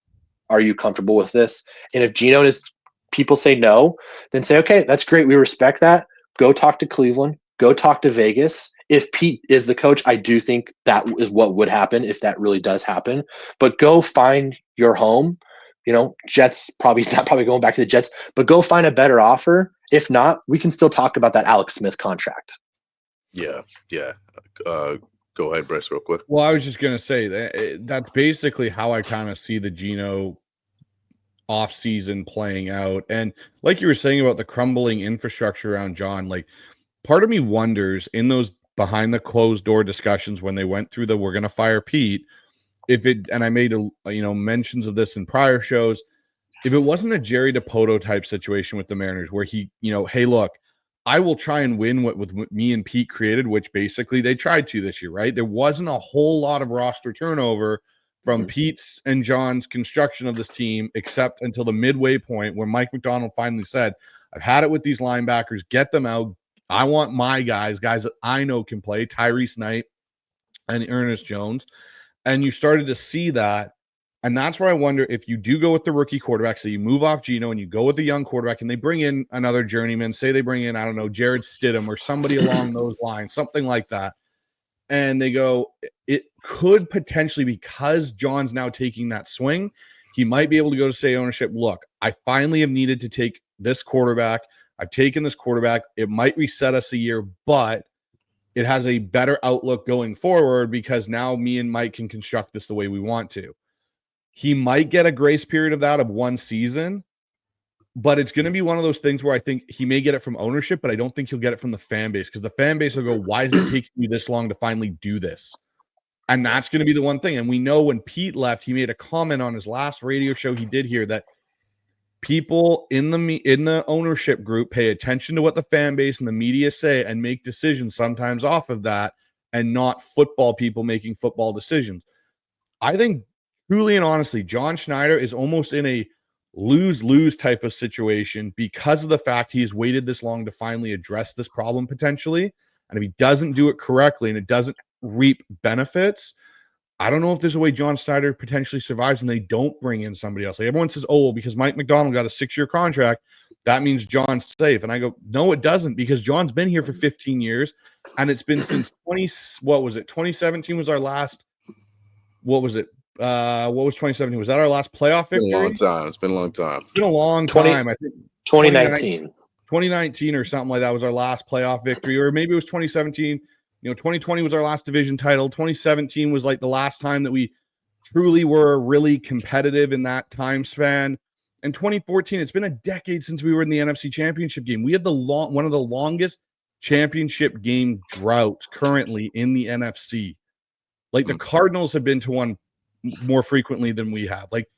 Are you comfortable with this? And if Gino and his people say no, then say, okay, that's great. We respect that. Go talk to Cleveland. Go talk to Vegas. If Pete is the coach, I do think that is what would happen if that really does happen. But go find your home. Jets he's not probably going back to the Jets, but go find a better offer. If not, we can still talk about that Alex Smith contract. Yeah. Go ahead, Bryce, real quick. Well, I was just going to say that's basically how I kind of see the Gino offseason playing out. And like you were saying about the crumbling infrastructure around John, like, part of me wonders in those behind the closed door discussions when they went through we're going to fire Pete, and I made mentions of this in prior shows, if it wasn't a Jerry DiPoto type situation with the Mariners where he, hey, look, I will try and win what me and Pete created, which basically they tried to this year, right? There wasn't a whole lot of roster turnover from Pete's and John's construction of this team, except until the midway point where Mike McDonald finally said, I've had it with these linebackers, get them out. I want my guys that I know can play, Tyrese Knight and Ernest Jones. And you started to see that. And that's where I wonder if you do go with the rookie quarterback, so you move off Gino and you go with the young quarterback and they bring in another journeyman, say they bring in, I don't know, Jared Stidham or somebody along those lines, something like that. And they go, it could potentially, because John's now taking that swing, he might be able to go to say ownership, look, I finally have needed to take this quarterback. I've taken this quarterback. It might reset us a year, but it has a better outlook going forward because now me and Mike can construct this the way we want to. He might get a grace period of that of 1 season, but it's going to be one of those things where I think he may get it from ownership, but I don't think he'll get it from the fan base, because the fan base will go, why is it taking you this long to finally do this? And that's going to be the one thing. And we know when Pete left, he made a comment on his last radio show he did here that people in the ownership group pay attention to what the fan base and the media say and make decisions sometimes off of that, and not football people making football decisions. I think truly and honestly, John Schneider is almost in a lose-lose type of situation because of the fact he has waited this long to finally address this problem potentially. And if he doesn't do it correctly and it doesn't reap benefits, I don't know if there's a way John Schneider potentially survives and they don't bring in somebody else. Like, everyone says, oh, well, because Mike McDonald got a 6-year contract, that means John's safe. And I go, no, it doesn't, because John's been here for 15 years and it's been since 2017 was our last, what was 2017? Was that our last playoff victory? It's been a long time. It's been a long time. I think 2019 or something like that was our last playoff victory, or maybe it was 2017. 2020 was our last division title. 2017 was like the last time that we truly were really competitive in that time span. And 2014, it's been a decade since we were in the NFC Championship game. We had one of the longest championship game droughts currently in the NFC. Like, the Cardinals have been to one more frequently than we have. Like,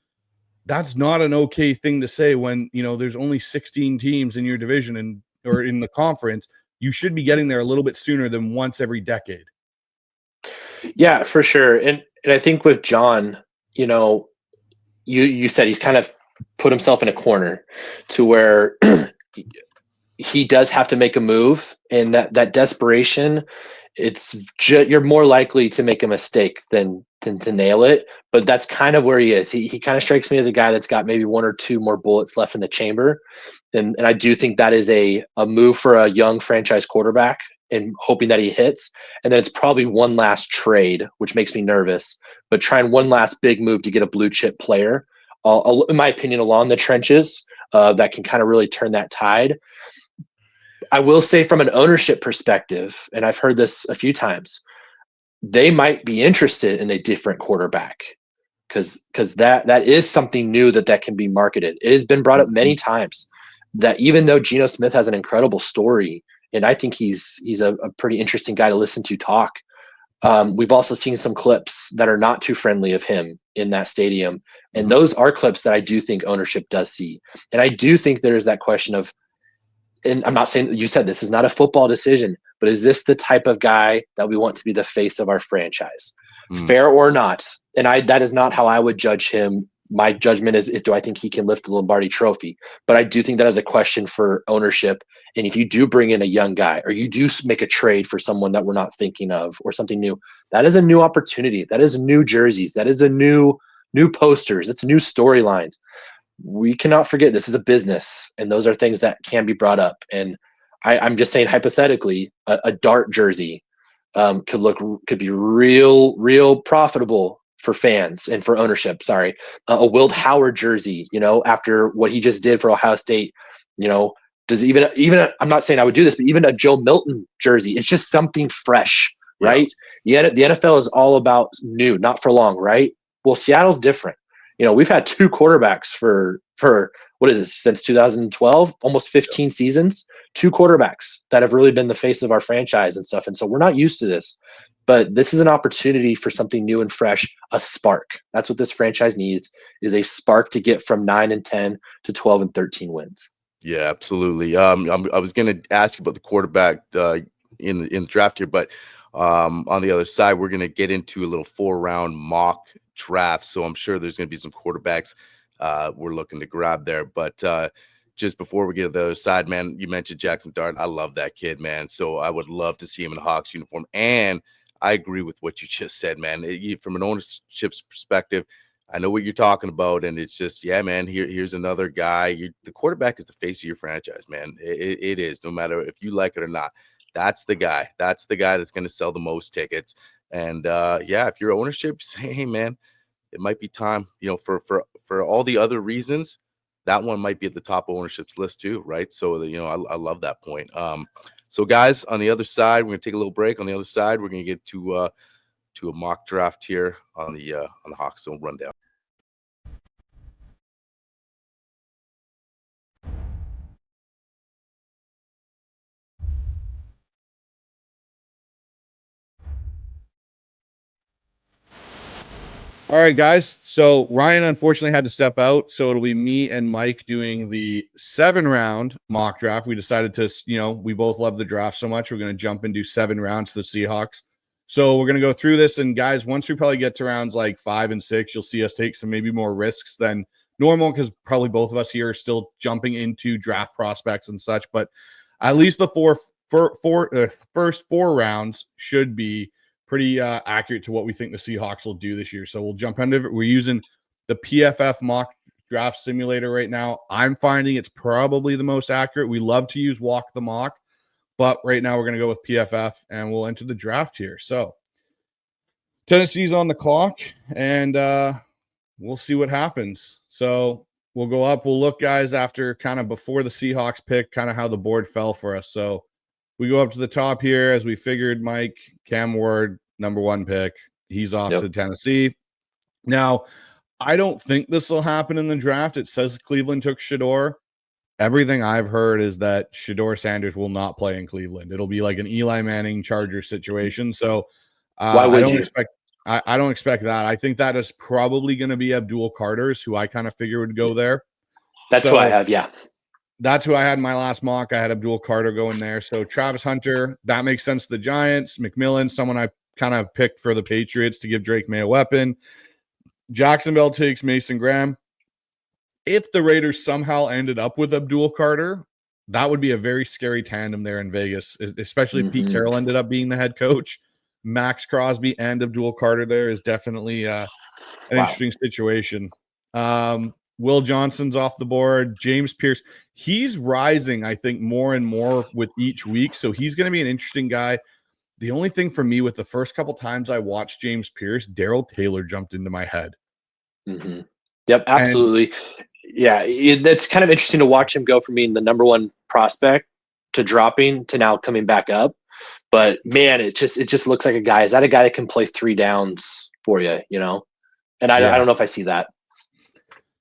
that's not an okay thing to say when, there's only 16 teams in your division and or in the conference, you should be getting there a little bit sooner than once every decade. Yeah, for sure. And I think with John, you said he's kind of put himself in a corner to where he does have to make a move, and that desperation, you're more likely to make a mistake than to nail it. But that's kind of where he is. He kind of strikes me as a guy that's got maybe one or two more bullets left in the chamber. And I do think that is a move for a young franchise quarterback, and hoping that he hits. And then it's probably one last trade, which makes me nervous, but trying one last big move to get a blue chip player, in my opinion, along the trenches, that can kind of really turn that tide. I will say from an ownership perspective, and I've heard this a few times, they might be interested in a different quarterback, because that is something new that can be marketed. It has been brought up many times that even though Geno Smith has an incredible story, and I think he's a pretty interesting guy to listen to talk, we've also seen some clips that are not too friendly of him in that stadium. And those are clips that I do think ownership does see. And I do think there's that question of, and I'm not saying that you said this is not a football decision, but is this the type of guy that we want to be the face of our franchise? Fair or not? And that is not how I would judge him. My judgment is, do I think he can lift the Lombardi trophy? But I do think that is a question for ownership. And if you do bring in a young guy, or you do make a trade for someone that we're not thinking of, or something new, that is a new opportunity. That is new jerseys. That is a new posters. It's new storylines. We cannot forget this is a business, and those are things that can be brought up. And I'm just saying, hypothetically, a dart jersey could be real profitable for fans and for ownership. Sorry, a Wilt Howard jersey, after what he just did for Ohio State, does even I'm not saying I would do this, but even a Joe Milton jersey, it's just something fresh, right? Yeah, the NFL is all about new, not for long, right? Well, Seattle's different. We've had two quarterbacks for what is this, since 2012, almost 15 seasons, two quarterbacks that have really been the face of our franchise and stuff. And so we're not used to this, but this is an opportunity for something new and fresh, a spark. That's what this franchise needs, is a spark to get from 9-10 to 12-13 wins. Yeah, absolutely. I was going to ask you about the quarterback in the draft here, but on the other side, we're going to get into a little 4-round mock draft. So I'm sure there's going to be some quarterbacks we're looking to grab there. But just before we get to the other side, man, you mentioned Jackson Dart. I love that kid, man. So I would love to see him in a Hawks uniform. And I agree with what you just said, man. From an ownership's perspective, I know what you're talking about, and it's just, yeah, man, here's another guy. The quarterback is the face of your franchise, man. It is, no matter if you like it or not. That's the guy. That's the guy that's going to sell the most tickets. And yeah, if your ownership say, hey, man, it might be time, for all the other reasons, that one might be at the top of ownership's list too, right? So, I love that point. So, guys, on the other side, we're going to take a little break. On the other side, we're going to get to a mock draft here on the HawksZone Rundown. All right, guys. So Ryan unfortunately had to step out, so it'll be me and Mike doing the 7-round mock draft. We decided to, we both love the draft so much, we're going to jump and do 7 rounds for the Seahawks. So we're going to go through this, and guys, once we probably get to rounds like 5 and 6, you'll see us take some maybe more risks than normal, because probably both of us here are still jumping into draft prospects and such. But at least the first 4 rounds should be pretty accurate to what we think the Seahawks will do this year. So we'll jump into it. We're using the PFF mock draft simulator right now. I'm finding it's probably the most accurate. We love to use Walk the Mock, but right now we're going to go with PFF, and we'll enter the draft here. So Tennessee's on the clock, and we'll see what happens. So we'll go up. We'll look, guys, after kind of before the Seahawks pick, kind of how the board fell for us. So we go up to the top here, as we figured. Mike, Cam Ward, number 1 pick. He's off to Tennessee. Now, I don't think this will happen in the draft. It says Cleveland took Shedeur. Everything I've heard is that Shedeur Sanders will not play in Cleveland. It'll be like an Eli Manning Chargers situation. So why would you? I don't expect that. I think that is probably going to be Abdul Carter's, who I kind of figure would go there. That's who I have, yeah. that's who I had in my last mock. I had Abdul Carter going there. So Travis Hunter, that makes sense to the Giants. McMillan, someone I kind of picked for the Patriots to give Drake May a weapon. Jacksonville takes Mason Graham. If the Raiders somehow ended up with Abdul Carter, that would be a very scary tandem there in Vegas, especially if Pete Carroll ended up being the head coach. Max Crosby and Abdul Carter there is definitely an interesting situation. Will Johnson's off the board. James Pierce, he's rising, I think, more and more with each week. So he's going to be an interesting guy. The only thing for me with the first couple times I watched James Pierce, Darrell Taylor jumped into my head. Yep, absolutely. That's kind of interesting to watch him go from being the number one prospect to dropping to now coming back up. But man, it just looks like a guy. Is that a guy that can play 3 downs for you? You know, and I don't know if I see that.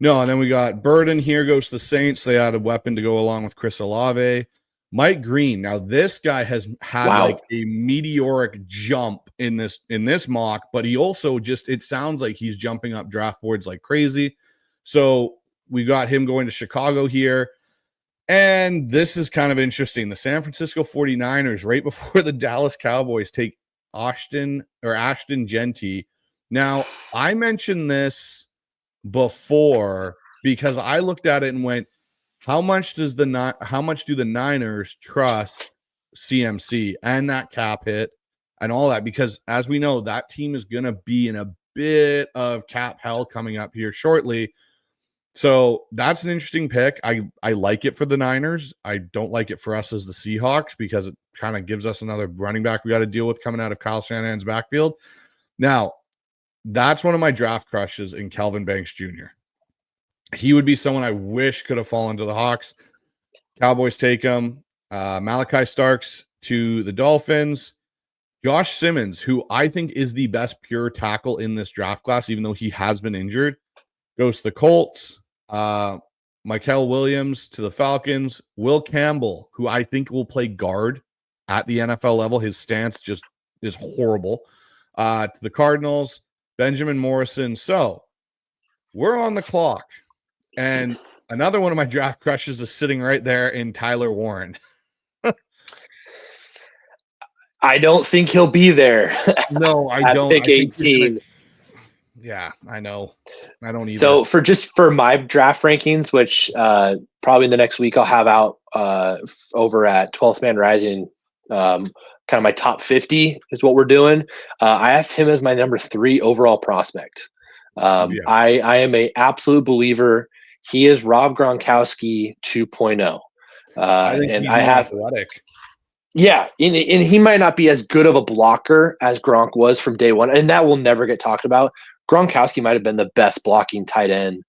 No, and then we got Burden. Here goes to the Saints. They had a weapon to go along with Chris Olave. Mike Green. Now this guy has had like a meteoric jump in this mock, but he also it sounds like he's jumping up draft boards like crazy. So we got him going to Chicago here. And this is kind of interesting. The San Francisco 49ers, right before the Dallas Cowboys, take Ashton Genty. Now, I mentioned this before because I looked at it and went, how much do the Niners trust CMC and that cap hit and all that? Because as we know, that team is going to be in a bit of cap hell coming up here shortly. So that's an interesting pick. I like it for the Niners. I don't like it for us as the Seahawks because it kind of gives us another running back we got to deal with coming out of Kyle Shanahan's backfield. Now, that's one of my draft crushes in Kelvin Banks Jr. He would be someone I wish could have fallen to the Hawks. Cowboys take him. Malachi Starks to the Dolphins. Josh Simmons, who I think is the best pure tackle in this draft class, even though he has been injured, goes to the Colts. Michael Williams to the Falcons. Will Campbell, who I think will play guard at the NFL level. His stance just is horrible. To the Cardinals. Benjamin Morrison. So we're on the clock. And another one of my draft crushes is sitting right there in Tyler Warren. I don't think he'll be there. No, I at don't. Pick 18. Yeah, I know. I don't either. So for my draft rankings, which probably in the next week I'll have out over at 12th Man Rising, kind of my top 50 is what we're doing. I have him as my number 3 overall prospect. I am a absolute believer. He is Rob Gronkowski 2.0. And I have athletic. Yeah, and he might not be as good of a blocker as Gronk was from day one, and that will never get talked about. Gronkowski might have been the best blocking tight end.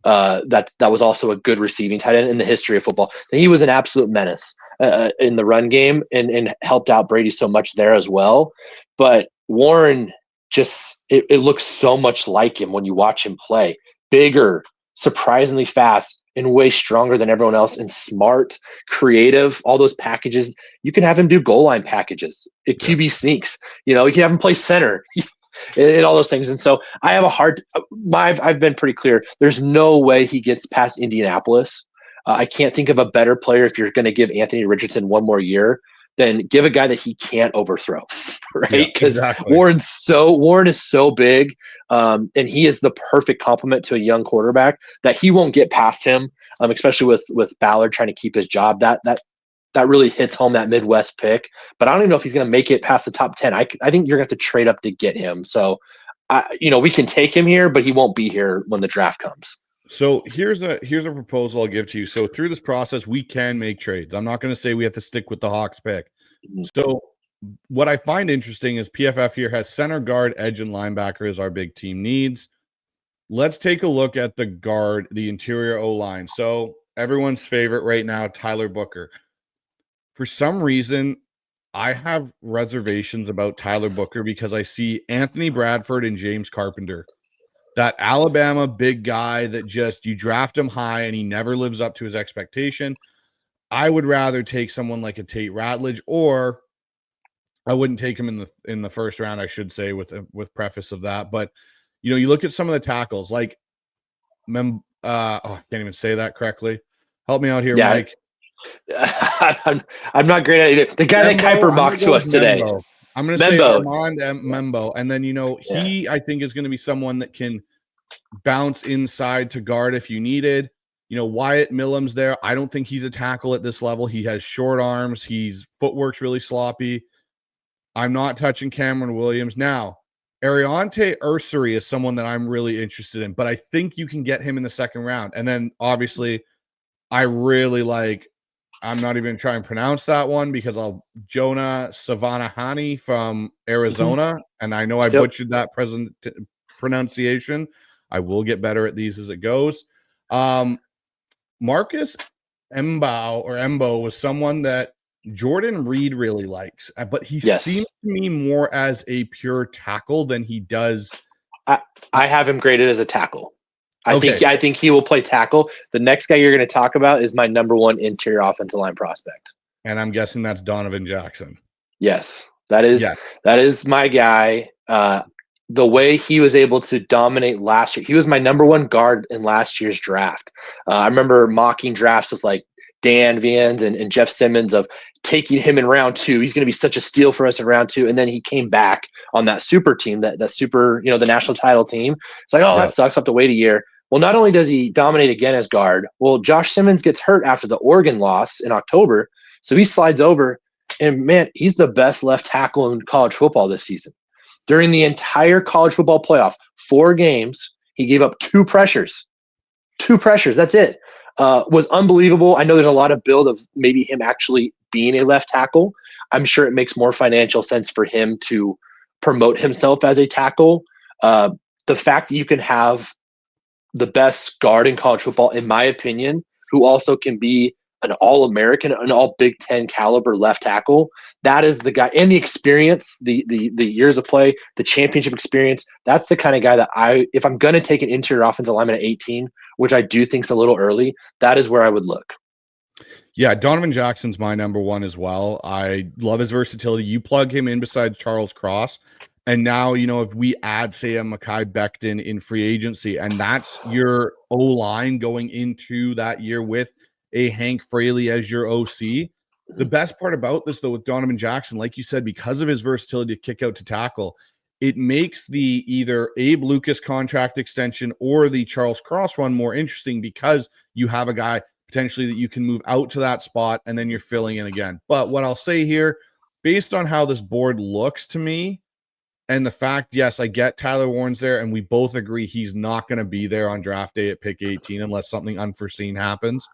That was also a good receiving tight end in the history of football. And he was an absolute menace in the run game and helped out Brady so much there as well. But Warren it looks so much like him when you watch him play. Bigger, surprisingly fast, and way stronger than everyone else, and smart, creative, all those packages. You can have him do goal line packages, QB sneaks. You can have him play center, and all those things. And so I have I've been pretty clear. There's no way he gets past Indianapolis. I can't think of a better player if you're going to give Anthony Richardson one more year than give a guy that he can't overthrow, right? Because Warren is so big, and he is the perfect complement to a young quarterback that he won't get past him, especially with Ballard trying to keep his job. That really hits home, that Midwest pick. But I don't even know if he's going to make it past the top 10. I think you're going to have to trade up to get him. So, we can take him here, but he won't be here when the draft comes. So here's a proposal I'll give to you. So through this process, we can make trades. I'm not going to say we have to stick with the Hawks pick. So what I find interesting is PFF here has center, guard, edge, and linebacker as our big team needs. Let's take a look at the guard, the interior O-line. So everyone's favorite right now, Tyler Booker. For some reason, I have reservations about Tyler Booker because I see Anthony Bradford and James Carpenter. That Alabama big guy that just you draft him high and he never lives up to his expectation. I would rather take someone like a Tate Ratledge, or I wouldn't take him in the first round, I should say, with preface of that. But you look at some of the tackles, like I can't even say that correctly. Help me out here, Yeah. Mike. I'm not great at it. The guy that Kuiper mocked to us today. I'm going to say Membo. Armand Membo. And then, he, I think, is going to be someone that can bounce inside to guard if you needed. Wyatt Millam's there. I don't think he's a tackle at this level. He has short arms. His footwork's really sloppy. I'm not touching Cameron Williams. Now, Ariante Ursary is someone that I'm really interested in, but I think you can get him in the second round. And then, obviously, I really like, I'm not even trying to pronounce that one because Jonah Savanahani from Arizona. And I know I butchered that pronunciation. I will get better at these as it goes. Marcus Embo was someone that Jordan Reed really likes, but he seems to me more as a pure tackle than he does. I have him graded as a tackle. I think he will play tackle. The next guy you're going to talk about is my number one interior offensive line prospect. And I'm guessing that's Donovan Jackson. Yes, that is my guy. The way he was able to dominate last year, he was my number one guard in last year's draft. I remember mocking drafts with like Dan Vians and Jeff Simmons of taking him in round 2. He's going to be such a steal for us in round 2. And then he came back on that super team, that super, the national title team. It's like, that sucks. I'll have to wait a year. Well, not only does he dominate again as guard, well, Josh Simmons gets hurt after the Oregon loss in October. So he slides over, and man, he's the best left tackle in college football this season. During the entire college football playoff, 4 games, he gave up 2 pressures. 2 pressures, that's it. Was unbelievable. I know there's a lot of build of maybe him actually being a left tackle. I'm sure it makes more financial sense for him to promote himself as a tackle. The fact that you can have the best guard in college football, in my opinion, who also can be an All-American, an All-Big Ten caliber left tackle, that is the guy. And the experience, the years of play, the championship experience, that's the kind of guy that if I'm going to take an interior offensive lineman at 18, which I do think is a little early, that is where I would look. Yeah, Donovan Jackson's my number one as well. I love his versatility. You plug him in besides Charles Cross, and now, if we add, say, a Mekhi Becton in free agency, and that's your O-line going into that year with a Hank Fraley as your OC. The best part about this, though, with Donovan Jackson, like you said, because of his versatility to kick out to tackle, it makes the either Abe Lucas contract extension or the Charles Cross one more interesting because you have a guy potentially that you can move out to that spot and then you're filling in again. But what I'll say here, based on how this board looks to me, and the fact, yes, I get Tyler Warren's there, and we both agree he's not going to be there on draft day at pick 18 unless something unforeseen happens.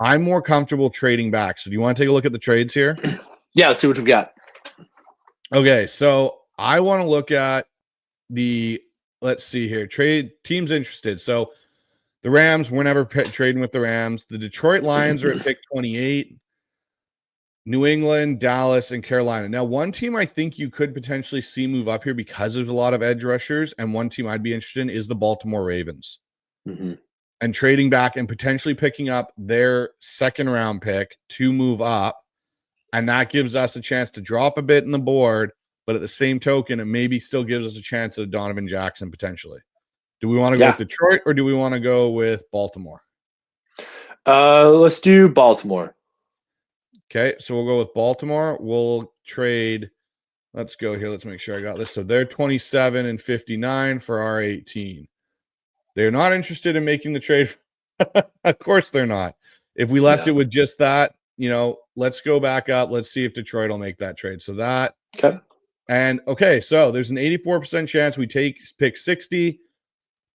I'm more comfortable trading back. So do you want to take a look at the trades here? Yeah, let's see what we've got. Okay, so I want to look at let's see here, trade teams interested. So the Rams, we're never trading with the Rams. The Detroit Lions are at pick 28. New England, Dallas, and Carolina. Now, one team I think you could potentially see move up here because there's a lot of edge rushers, and one team I'd be interested in is the Baltimore Ravens. Mm-hmm. And trading back and potentially picking up their second-round pick to move up, and that gives us a chance to drop a bit in the board, but at the same token, it maybe still gives us a chance at Donovan Jackson potentially. Do we want to go with Detroit, or do we want to go with Baltimore? Let's do Baltimore. Okay, so we'll go with Baltimore. We'll trade. Let's go here. Let's make sure I got this. So they're 27 and 59 for our 18. They're not interested in making the trade. Of course they're not. If we left it with just that, let's go back up. Let's see if Detroit will make that trade. So that. Okay. And so there's an 84% chance we take pick 60.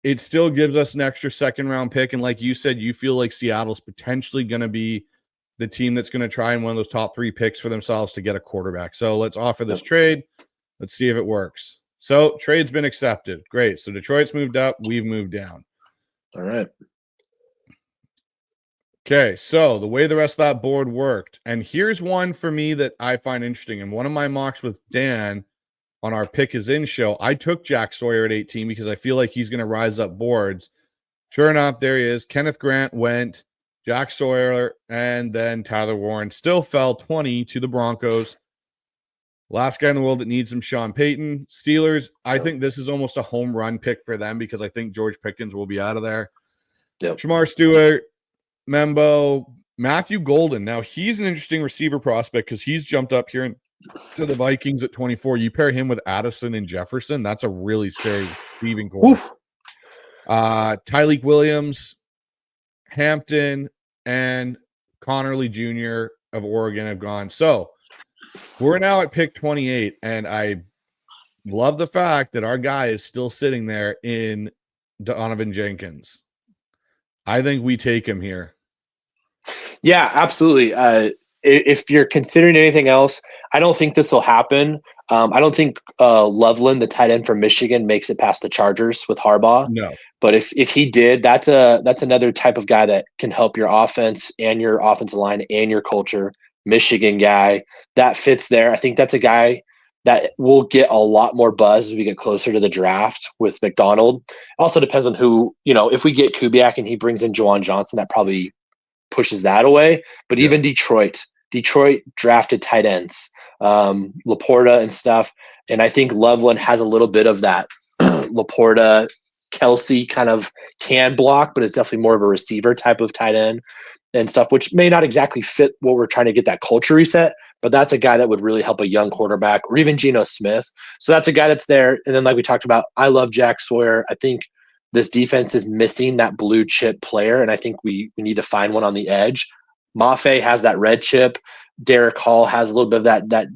It still gives us an extra second round pick. And like you said, you feel like Seattle's potentially going to be the team that's going to try and one of those top 3 picks for themselves to get a quarterback. So let's offer this trade. Let's see if it works. So trade's been accepted. Great. So Detroit's moved up. We've moved down. All right. Okay. So the way the rest of that board worked, and here's one for me that I find interesting. And one of my mocks with Dan on our Pick Is In show, I took Jack Sawyer at 18 because I feel like he's going to rise up boards. Sure enough, there he is. Kenneth Grant went, Jack Sawyer, and then Tyler Warren still fell 20 to the Broncos. Last guy in the world that needs him, Sean Payton. Steelers, I think this is almost a home run pick for them because I think George Pickens will be out of there. Yep. Shamar Stewart, Membo, Matthew Golden. Now he's an interesting receiver prospect because he's jumped up here to the Vikings at 24. You pair him with Addison and Jefferson. That's a really scary receiving core. Tyleek Williams, Hampton, and Connerly Jr. of Oregon have gone. So we're now at pick 28, and I love the fact that our guy is still sitting there in Donovan Jenkins. I think we take him here. Yeah, absolutely. If you're considering anything else, I don't think this will happen. I don't think Loveland, the tight end from Michigan, makes it past the Chargers with Harbaugh. No. But if he did, that's another type of guy that can help your offense and your offensive line and your culture. Michigan guy that fits there. I think that's a guy that will get a lot more buzz as we get closer to the draft with McDonald. Also depends on who, if we get Kubiak and he brings in Juwan Johnson, that probably pushes that away. But even Detroit drafted tight ends, Laporta and stuff. And I think Loveland has a little bit of that Laporta, Kelsey kind of can block, but it's definitely more of a receiver type of tight end and stuff, which may not exactly fit what we're trying to get that culture reset, but that's a guy that would really help a young quarterback or even Geno Smith. So that's a guy that's there. And then like we talked about, I love Jack Sawyer. I think this defense is missing that blue chip player, and I think we need to find one on the edge. Mafe has that red chip. Derek Hall has a little bit of that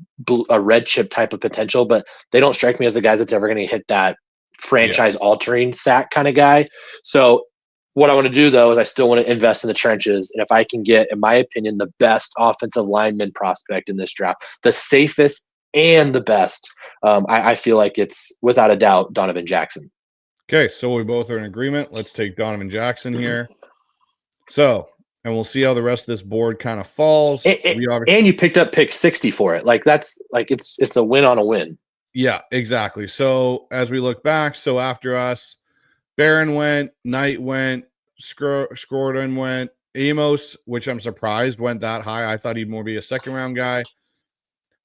a red chip type of potential, but they don't strike me as the guy that's ever going to hit that franchise-altering sack kind of guy. So what I want to do, though, is I still want to invest in the trenches, and if I can get, in my opinion, the best offensive lineman prospect in this draft, the safest and the best, I feel like it's, without a doubt, Donovan Jackson. Okay, so we both are in agreement. Let's take Donovan Jackson here. So, and we'll see how the rest of this board kind of falls. And you picked up pick 60 for it. Like that's like it's a win on a win. Yeah, exactly. So as we look back, so after us, Barron went, Knight went, Scroton went, Amos, which I'm surprised went that high. I thought he'd more be a second round guy.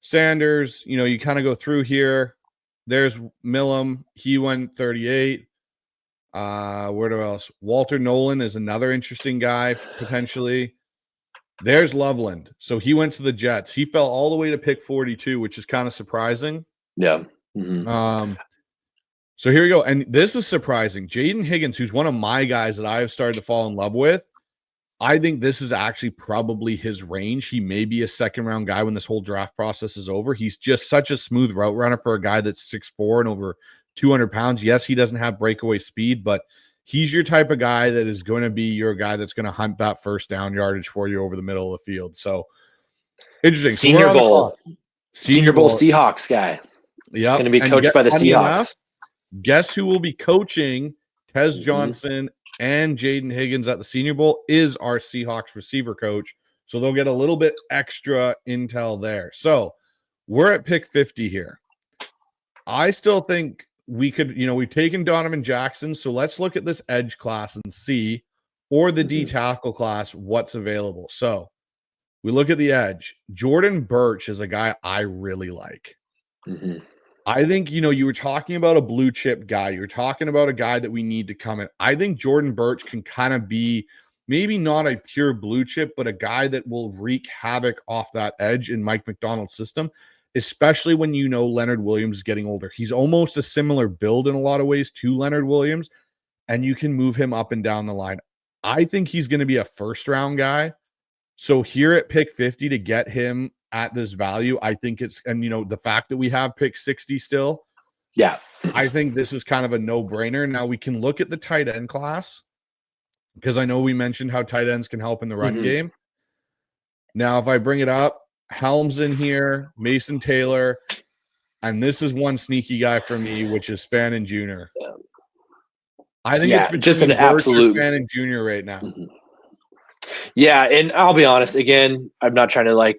Sanders, you kind of go through here. There's Millam. He went 38. Where else? Walter Nolan is another interesting guy, potentially. There's Loveland. So he went to the Jets. He fell all the way to pick 42, which is kind of surprising. Yeah. Mm-hmm. So here we go. And this is surprising. Jaden Higgins, who's one of my guys that I have started to fall in love with, I think this is actually probably his range. He may be a second round guy when this whole draft process is over. He's just such a smooth route runner for a guy that's 6'4" and over 200 pounds. Yes, he doesn't have breakaway speed, but he's your type of guy that is going to be your guy that's going to hunt that first down yardage for you over the middle of the field. So interesting. Senior Bowl Seahawks guy. Yeah. Going to be coached by the Seahawks. Enough, guess who will be coaching Tez Johnson and Jaden Higgins at the Senior Bowl is our Seahawks receiver coach. So they'll get a little bit extra intel there. So we're at pick 50 here. I still think we could, we've taken Donovan Jackson. So let's look at this edge class and see, or the D tackle class, what's available. So we look at the edge. Jordan Birch is a guy I really like. Mm-hmm. I think, you were talking about a blue chip guy. You're talking about a guy that we need to come in. I think Jordan Birch can kind of be maybe not a pure blue chip, but a guy that will wreak havoc off that edge in Mike McDonald's system, especially when Leonard Williams is getting older. He's almost a similar build in a lot of ways to Leonard Williams, and you can move him up and down the line. I think he's going to be a first-round guy. So here at pick 50 to get him at this value, I think it's, and the fact that we have pick 60 still, yeah, I think this is kind of a no-brainer. Now we can look at the tight end class, because I know we mentioned how tight ends can help in the run game. Now, if I bring it up, Helms in here, Mason Taylor, and this is one sneaky guy for me, which is Fannin Jr. I think it's just an absolute Fannin Jr. right now. Yeah, and I'll be honest, again, I'm not trying to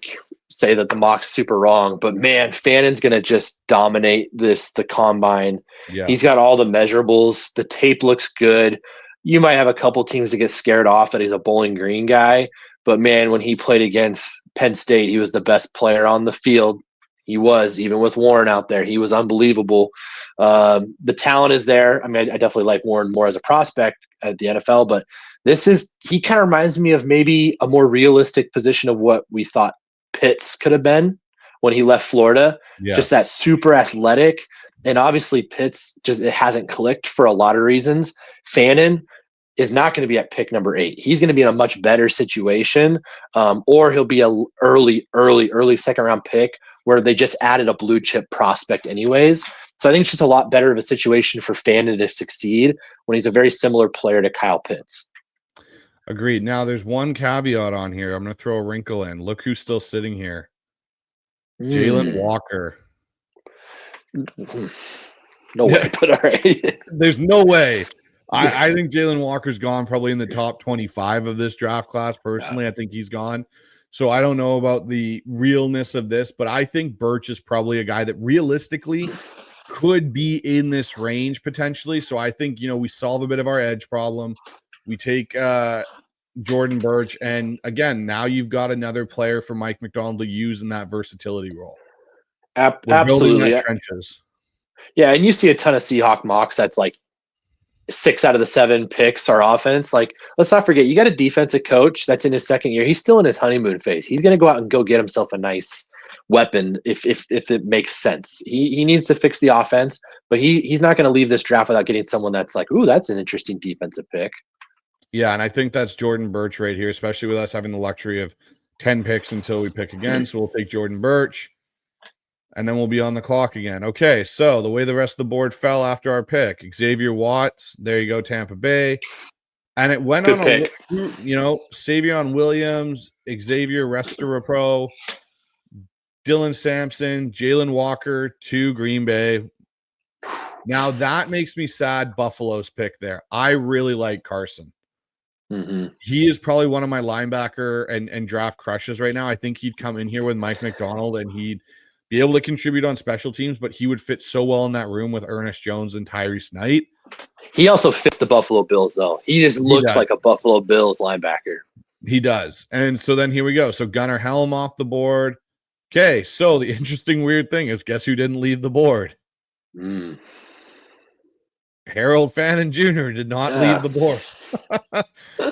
say that the mock's super wrong, but man, Fannin's going to just dominate the combine. Yeah. He's got all the measurables. The tape looks good. You might have a couple teams that get scared off that he's a Bowling Green guy, but man, when he played against Penn State, he was the best player on the field. He was, even with Warren out there, he was unbelievable. The talent is there. I mean, I definitely like Warren more as a prospect at the NFL, but He kind of reminds me of maybe a more realistic position of what we thought Pitts could have been when he left Florida. Just that Yes. super athletic. And obviously Pitts it hasn't clicked for a lot of reasons. Fannin is not going to be at pick number 8. He's going to be in a much better situation, or he'll be a early second round pick where they just added a blue chip prospect anyways. So I think it's just a lot better of a situation for Fannin to succeed when he's a very similar player to Kyle Pitts. Agreed. Now there's one caveat on here. I'm going to throw a wrinkle in. Look who's still sitting here. Jalen Walker. No way, but all right. There's no way. I think Jalen Walker's gone probably in the top 25 of this draft class. Personally, I think he's gone. So I don't know about the realness of this, but I think Birch is probably a guy that realistically could be in this range potentially. So I think, we solve a bit of our edge problem. We take Jordan Birch, and again, now you've got another player for Mike McDonald to use in that versatility role. Absolutely. Trenches. Yeah, and you see a ton of Seahawk mocks that's like 6 out of the 7 picks are offense. Like, let's not forget, you got a defensive coach that's in his second year. He's still in his honeymoon phase. He's going to go out and go get himself a nice weapon if it makes sense. He needs to fix the offense, but he's not going to leave this draft without getting someone that's like, ooh, that's an interesting defensive pick. Yeah, and I think that's Jordan Birch right here, especially with us having the luxury of 10 picks until we pick again. So we'll take Jordan Birch, and then we'll be on the clock again. Okay, so the way the rest of the board fell after our pick, Xavier Watts, there you go, Tampa Bay. And it went Good on pick. Savion Williams, Xavier Restrepo, Dylan Sampson, Jalen Walker to Green Bay. Now that makes me sad, Buffalo's pick there. I really like Carson. Mm-hmm. He is probably one of my linebacker and draft crushes right now. I think he'd come in here with Mike McDonald and he'd be able to contribute on special teams, but he would fit so well in that room with Ernest Jones and Tyrese Knight. He also fits the Buffalo Bills, though. He just looks like a Buffalo Bills linebacker. He does. And so then here we go. So Gunnar Helm off the board. Okay, so the interesting, weird thing is, guess who didn't leave the board? Harold Fannin Jr. did not leave the board.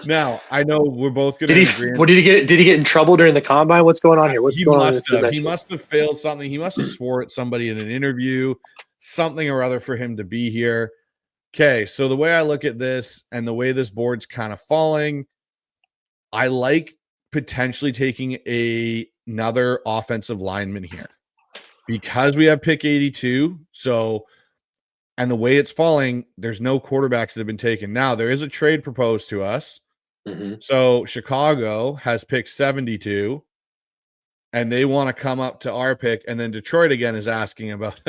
Now, I know we're both going to agree. Did he get in trouble during the combine? What's going on here? What's going on? He must have failed something. He must have swore at somebody in an interview, something or other for him to be here. Okay, so the way I look at this and the way this board's kind of falling, I like potentially taking another offensive lineman here because we have pick 82. So, and the way it's falling, there's no quarterbacks that have been taken. Now, there is a trade proposed to us. Mm-hmm. So Chicago has pick 72, and they want to come up to our pick. And then Detroit again is asking about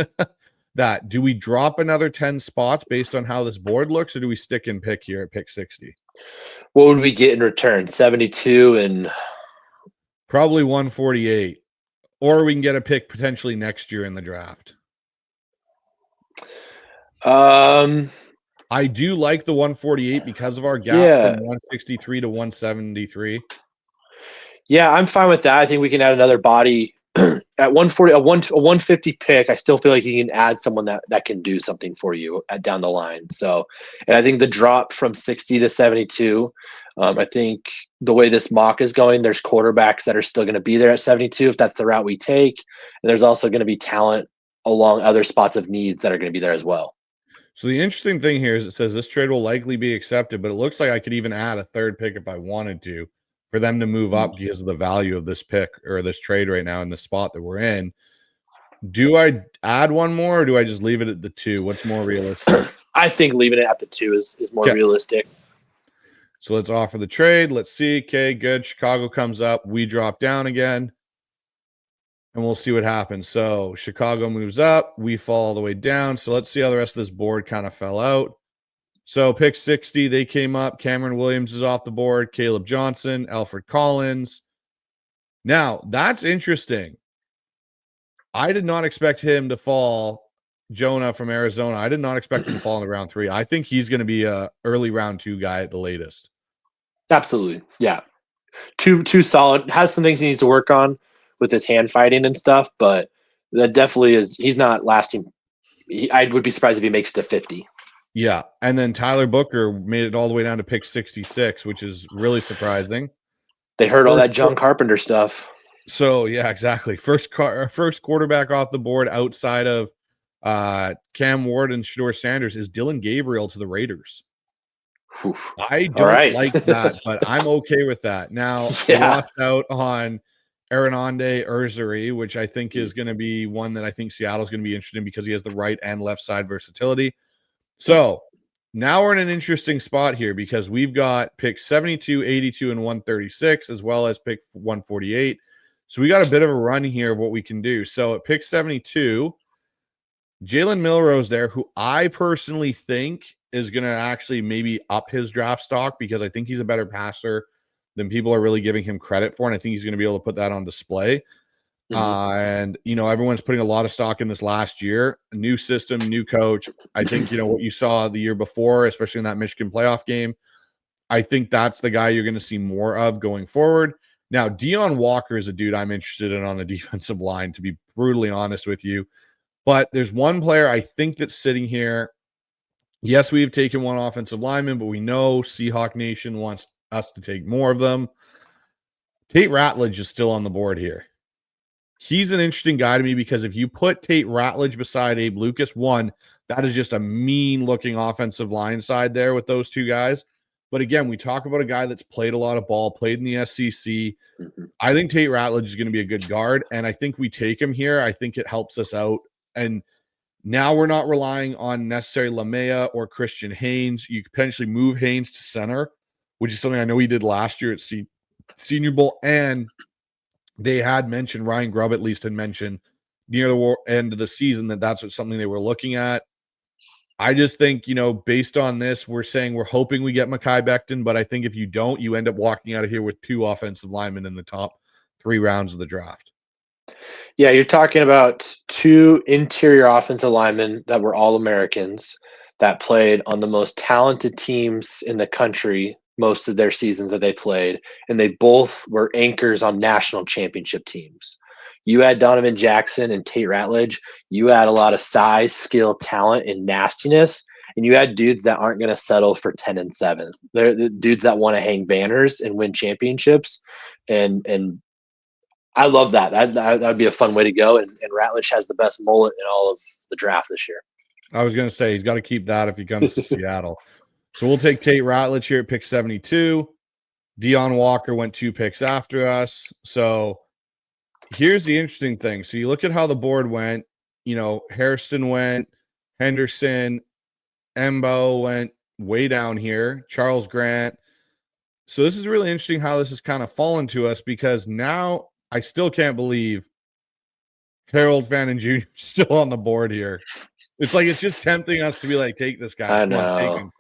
that. Do we drop another 10 spots based on how this board looks, or do we stick in pick here at pick 60? What would we get in return? 72 and probably 148, or we can get a pick potentially next year in the draft. I do like the 148 because of our gap from 163 to 173. Yeah, I'm fine with that. I think we can add another body at 140, a 150 pick. I still feel like you can add someone that can do something for you down the line. So, and I think the drop from 60 to 72, I think the way this mock is going, there's quarterbacks that are still going to be there at 72 if that's the route we take. And there's also going to be talent along other spots of needs that are going to be there as well. So the interesting thing here is it says this trade will likely be accepted, but it looks like I could even add a third pick if I wanted to for them to move up because of the value of this pick or this trade right now in the spot that we're in. Do I add one more or do I just leave it at the 2? What's more realistic? I think leaving it at the 2 is more realistic. So let's offer the trade. Let's see. Okay, good. Chicago comes up. We drop down again. And we'll see what happens. So Chicago moves up. We fall all the way down. So let's see how the rest of this board kind of fell out. So pick 60, they came up. Cameron Williams is off the board. Caleb Johnson, Alfred Collins. Now, that's interesting. I did not expect him to fall. Jonah from Arizona. I did not expect him to fall in the round 3. I think he's going to be a early round 2 guy at the latest. Absolutely. Yeah. Too solid. Has some things he needs to work on with his hand fighting and stuff, but that definitely is. He's not lasting. I would be surprised if he makes it to 50. Yeah, and then Tyler Booker made it all the way down to pick 66, which is really surprising. They heard all First that John Carpenter stuff. So yeah, exactly. First quarterback off the board outside of Cam Ward and Shador Sanders is Dylan Gabriel to the Raiders. Oof. I All don't right. like that, but I'm okay with that. Now, Yeah. lost out on Arenande Urzuri, which I think is going to be one that I think Seattle's going to be interested in because he has the right and left side versatility. So now we're in an interesting spot here because we've got pick 72, 82, and 136, as well as pick 148. So we got a bit of a run here of what we can do. So at pick 72, Jalen Milrose there, who I personally think is going to actually maybe up his draft stock because I think he's a better passer than people are really giving him credit for. And I think he's going to be able to put that on display. And, everyone's putting a lot of stock in this last year. A new system, new coach. I think, what you saw the year before, especially in that Michigan playoff game, I think that's the guy you're going to see more of going forward. Now, Deion Walker is a dude I'm interested in on the defensive line, to be brutally honest with you. But there's one player I think that's sitting here. Yes, we've taken one offensive lineman, but we know Seahawk Nation wants us to take more of them. Tate Ratledge is still on the board here. He's an interesting guy to me because if you put Tate Ratledge beside Abe Lucas, one, that is just a mean-looking offensive line side there with those two guys. But again, we talk about a guy that's played a lot of ball, played in the SEC. I think Tate Ratledge is going to be a good guard, and I think we take him here. I think it helps us out. And now we're not relying on necessarily LaMea or Christian Haynes. You could potentially move Haynes to center, which is something I know he did last year at Senior Bowl. And they had mentioned, Ryan Grubb at least had mentioned near the end of the season that that's something they were looking at. I just think, based on this, we're hoping we get Mekhi Becton, but I think if you don't, you end up walking out of here with two offensive linemen in the top 3 rounds of the draft. Yeah, you're talking about two interior offensive linemen that were all Americans that played on the most talented teams in the country most of their seasons that they played, and they both were anchors on national championship teams. You had Donovan Jackson and Tate Ratledge. You had a lot of size, skill, talent, and nastiness. And you had dudes that aren't going to settle for 10 and 7. They're the dudes that want to hang banners and win championships. And I love that. That'd be a fun way to go. And Ratledge has the best mullet in all of the draft this year. I was going to say he's got to keep that if he comes to Seattle. So we'll take Tate Ratledge here at pick 72. Deion Walker went 2 picks after us. So here's the interesting thing. So you look at how the board went. Hairston went, Henderson, Embo went way down here, Charles Grant. So this is really interesting how this has kind of fallen to us because now I still can't believe Harold Fannin Jr. is still on the board here. It's like it's just tempting us to be like, take this guy. I know.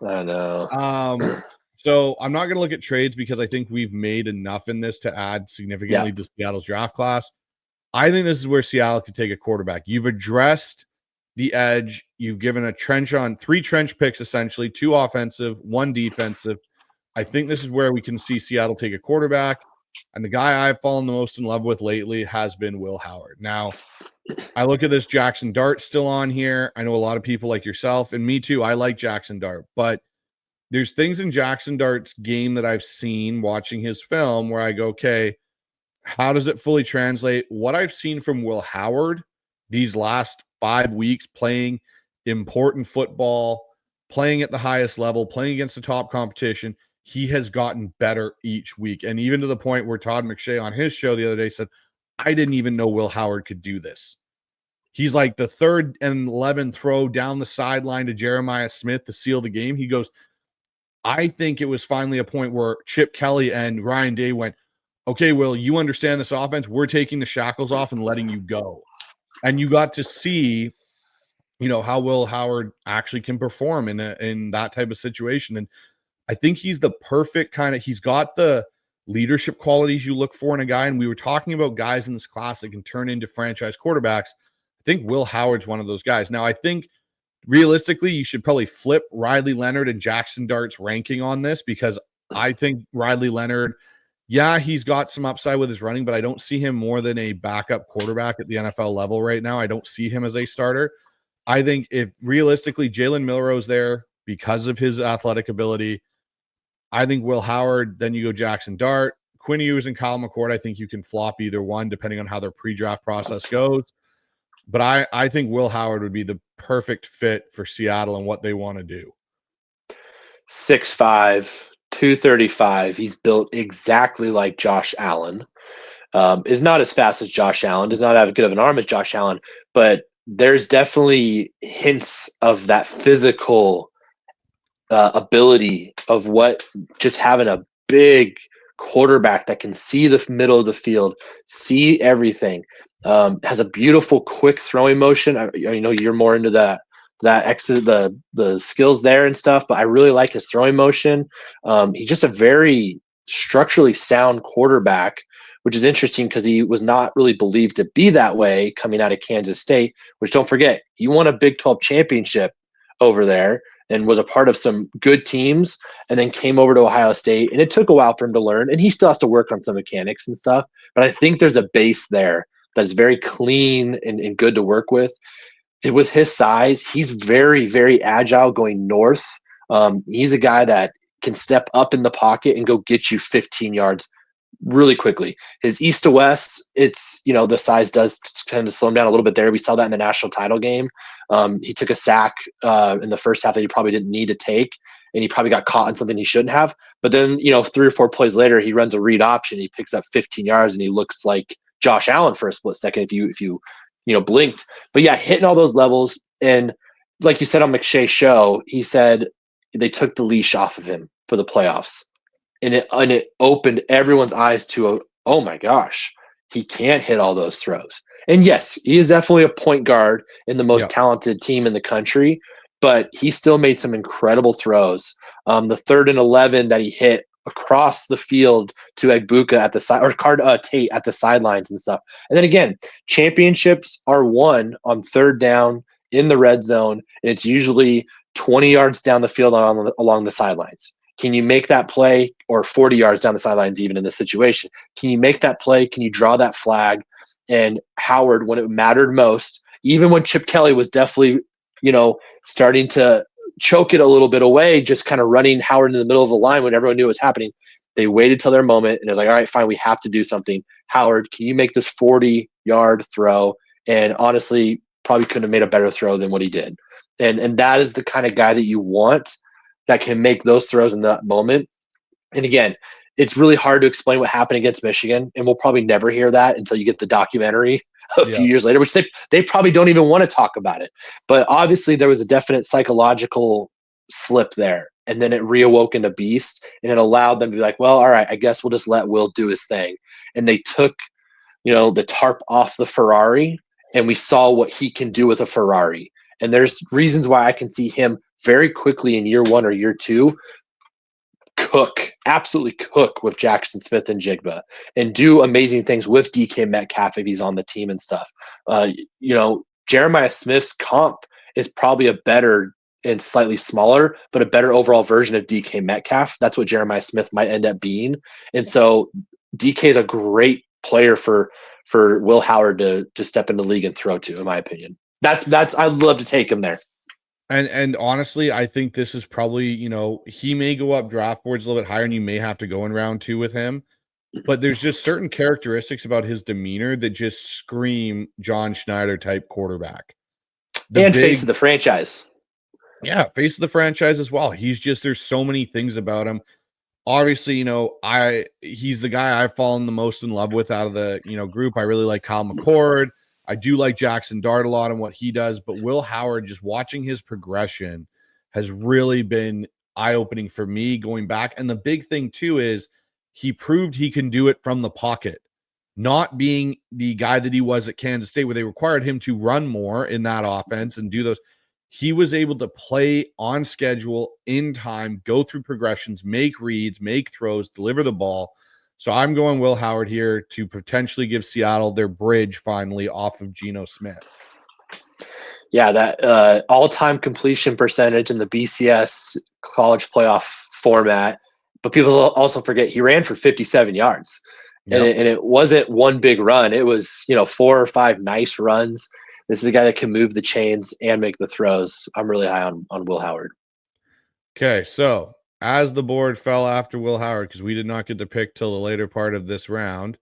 So I'm not going to look at trades because I think we've made enough in this to add significantly to Seattle's draft class. I think this is where Seattle could take a quarterback. You've addressed the edge. You've given a trench on 3 trench picks, essentially 2 offensive, 1 defensive. I think this is where we can see Seattle take a quarterback. And the guy I've fallen the most in love with lately has been Will Howard. Now, I look at this Jackson Dart still on here. I know a lot of people like yourself, and me too. I like Jackson Dart, but there's things in Jackson Dart's game that I've seen watching his film where I go, okay, how does it fully translate? What I've seen from Will Howard these last 5 weeks playing important football, playing at the highest level, playing against the top competition, he has gotten better each week. And even to the point where Todd McShay on his show the other day said, I didn't even know Will Howard could do this. He's like the 3rd and 11 throw down the sideline to Jeremiah Smith to seal the game. He goes, I think it was finally a point where Chip Kelly and Ryan Day went, okay, Will, you understand this offense. We're taking the shackles off and letting you go. And you got to see, how Will Howard actually can perform in that type of situation. And I think he's the perfect he's got the leadership qualities you look for in a guy. And we were talking about guys in this class that can turn into franchise quarterbacks. I think Will Howard's one of those guys. Now, I think realistically, you should probably flip Riley Leonard and Jackson Dart's ranking on this because I think Riley Leonard, he's got some upside with his running, but I don't see him more than a backup quarterback at the NFL level right now. I don't see him as a starter. I think if realistically Jalen Milrose there, because of his athletic ability. I think Will Howard, then you go Jackson Dart. Quinn Ewers and Kyle McCord, I think you can flop either one depending on how their pre-draft process goes. But I think Will Howard would be the perfect fit for Seattle and what they want to do. 6'5", 235. He's built exactly like Josh Allen. Is not as fast as Josh Allen, does not have as good of an arm as Josh Allen, but there's definitely hints of that physical ability of what just having a big quarterback that can see the middle of the field, see everything, has a beautiful quick throwing motion. I know you're more into that exit, the skills there and stuff, but I really like his throwing motion. He's just a very structurally sound quarterback, which is interesting because he was not really believed to be that way coming out of Kansas State, which, don't forget, he won a Big 12 championship over there and was a part of some good teams, and then came over to Ohio State. And it took a while for him to learn, and he still has to work on some mechanics and stuff. But I think there's a base there that is very clean and good to work with. With his size, he's very, very agile going north. He's a guy that can step up in the pocket and go get you 15 yards really quickly. His east to west, it's, the size does tend to slow him down a little bit there. We saw that in the national title game. He took a sack in the first half that he probably didn't need to take, and he probably got caught on something he shouldn't have. But then, 3 or 4 plays later, he runs a read option. He picks up 15 yards, and he looks like Josh Allen for a split second if you blinked. But yeah, hitting all those levels. And like you said on McShay's show, he said they took the leash off of him for the playoffs. And it opened everyone's eyes to, oh my gosh, he can't hit all those throws. And yes, he is definitely a point guard in the most talented team in the country, but he still made some incredible throws. The 3rd and 11 that he hit across the field to Egbuka at the side, or Tate at the sidelines and stuff. And then again, championships are won on 3rd down in the red zone, and it's usually 20 yards down the field along the sidelines. Can you make that play, or 40 yards down the sidelines even in this situation? Can you make that play? Can you draw that flag? And Howard, when it mattered most, even when Chip Kelly was definitely, starting to choke it a little bit away, just kind of running Howard in the middle of the line when everyone knew what was happening, they waited till their moment, and it was like, all right, fine, we have to do something. Howard, can you make this 40-yard throw? And honestly, probably couldn't have made a better throw than what he did. And that is the kind of guy that you want, that can make those throws in that moment. And again, it's really hard to explain what happened against Michigan, and we'll probably never hear that until you get the documentary a few years later, which they probably don't even want to talk about it. But obviously there was a definite psychological slip there, and then it reawoke a beast, and it allowed them to be like, well, all right, I guess we'll just let Will do his thing. And they took, the tarp off the Ferrari, and we saw what he can do with a Ferrari. And there's reasons why I can see him very quickly in year 1 or year 2 absolutely cook with Jackson Smith and Jigba, and do amazing things with DK Metcalf if he's on the team and stuff. Jeremiah Smith's comp is probably a better and slightly smaller, but a better overall version of DK Metcalf. That's what Jeremiah Smith might end up being. And so DK is a great player for Will Howard to step in the league and throw to, in my opinion. That's I'd love to take him there. And honestly, I think this is probably, he may go up draft boards a little bit higher, and you may have to go in round 2 with him. But there's just certain characteristics about his demeanor that just scream John Schneider type quarterback. Face of the franchise. Yeah, face of the franchise as well. There's so many things about him. Obviously, he's the guy I've fallen the most in love with out of the, group. I really like Kyle McCord. I do like Jackson Dart a lot and what he does, but Will Howard, just watching his progression has really been eye-opening for me going back. And the big thing too is he proved he can do it from the pocket, not being the guy that he was at Kansas State, where they required him to run more in that offense and do those. He was able to play on schedule, in time, go through progressions, make reads, make throws, deliver the ball. So I'm going Will Howard here to potentially give Seattle their bridge finally off of Geno Smith. Yeah, that all-time completion percentage in the BCS college playoff format. But people also forget he ran for 57 yards. Yep. And it wasn't one big run. It was, 4 or 5 nice runs. This is a guy that can move the chains and make the throws. I'm really high on Will Howard. Okay, so as the board fell after Will Howard, because we did not get to pick till the later part of this round.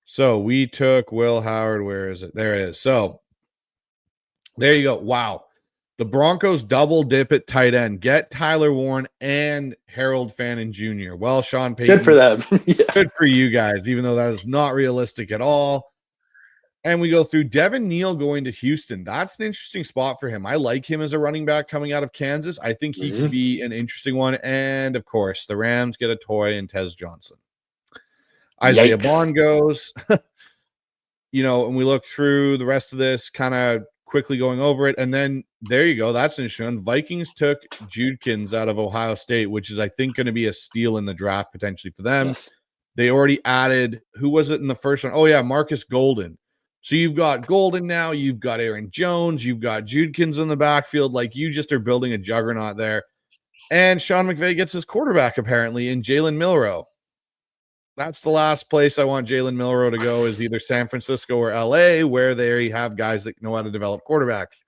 So we took Will Howard. Where is it? There it is. So there you go. Wow. The Broncos double dip at tight end. Get Tyler Warren and Harold Fannin Jr. Well, Sean Payton. Good for them. Yeah. Good for you guys, even though that is not realistic at all. And we go through Devin Neal going to Houston. That's an interesting spot for him. I like him as a running back coming out of Kansas. I think he could be an interesting one. And, of course, the Rams get a toy in Tez Johnson. Isaiah Bond goes. And we look through the rest of this, kind of quickly going over it. And then there you go. That's interesting. Vikings took Judkins out of Ohio State, which is, I think, going to be a steal in the draft potentially for them. Yes. They already added, who was it in the first one? Oh, yeah, Marcus Golden. So you've got Golden now, you've got Aaron Jones, you've got Judkins in the backfield. Like, you just are building a juggernaut there. And Sean McVay gets his quarterback, apparently, in Jalen Milroe. That's the last place I want Jalen Milroe to go, is either San Francisco or LA, where they have guys that know how to develop quarterbacks.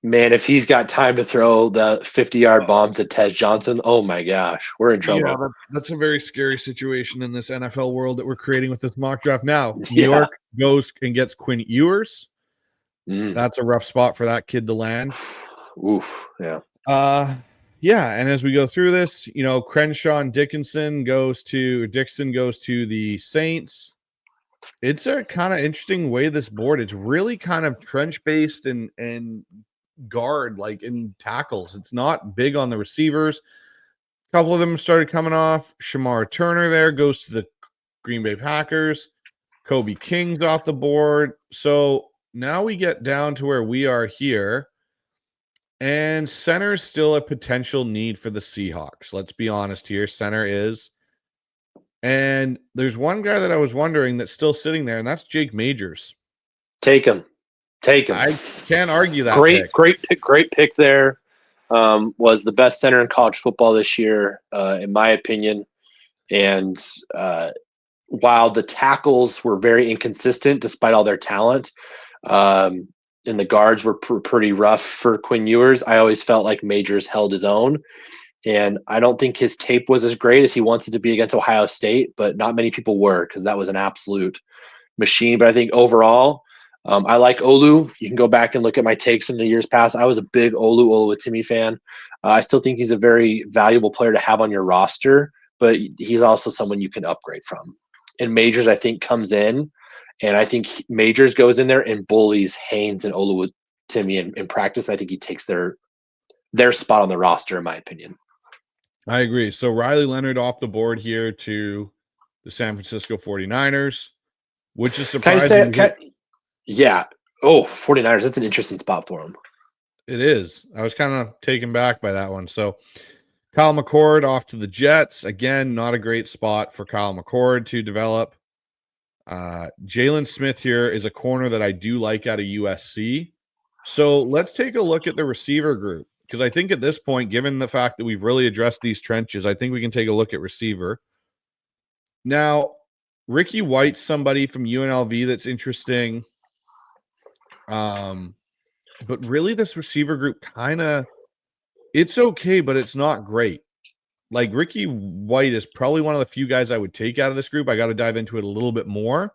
Man, if he's got time to throw the 50-yard bombs at Tez Johnson, oh my gosh, we're in trouble. Yeah, that's a very scary situation in this NFL world that we're creating with this mock draft now. New York goes and gets Quinn Ewers. That's a rough spot for that kid to land. Oof, yeah. And as we go through this, Crenshaw and Dixon goes to the Saints. It's a kind of interesting way this board. It's really kind of trench-based and guard, like in tackles. It's not big on the receivers. A couple of them started coming off. Shamar Turner there goes to the Green Bay Packers. Kobe King's off the board. So now we get down to where we are here. And center is still a potential need for the Seahawks. Let's be honest here. Center is. And there's one guy that I was wondering that's still sitting there, and that's Jake Majors. Take him. I can't argue that. Great pick there. Was the best center in college football this year, in my opinion. And while the tackles were very inconsistent despite all their talent, and the guards were pretty rough for Quinn Ewers, I always felt like Majors held his own. And I don't think his tape was as great as he wants it to be against Ohio State, but not many people were, because that was an absolute machine. But I think overall, I like Olu. You can go back and look at my takes in the years past. I was a big Oluwatimi fan. I still think he's a very valuable player to have on your roster, but he's also someone you can upgrade from. And Majors, I think, comes in, and I think Majors goes in there and bullies Haynes and Oluwatimi in practice. I think he takes their spot on the roster, in my opinion. I agree. So Riley Leonard off the board here to the San Francisco 49ers, which is surprising. Yeah. Oh, 49ers. That's an interesting spot for him. It is. I was kind of taken back by that one. So Kyle McCord off to the Jets. Again, not a great spot for Kyle McCord to develop. Jalen Smith here is a corner that I do like out of USC. So let's take a look at the receiver group, because I think at this point, given the fact that we've really addressed these trenches, I think we can take a look at receiver. Now, Ricky White's somebody from UNLV that's interesting. But really this receiver group it's okay, but it's not great. Like, Ricky White is probably one of the few guys I would take out of this group. I got to dive into it a little bit more,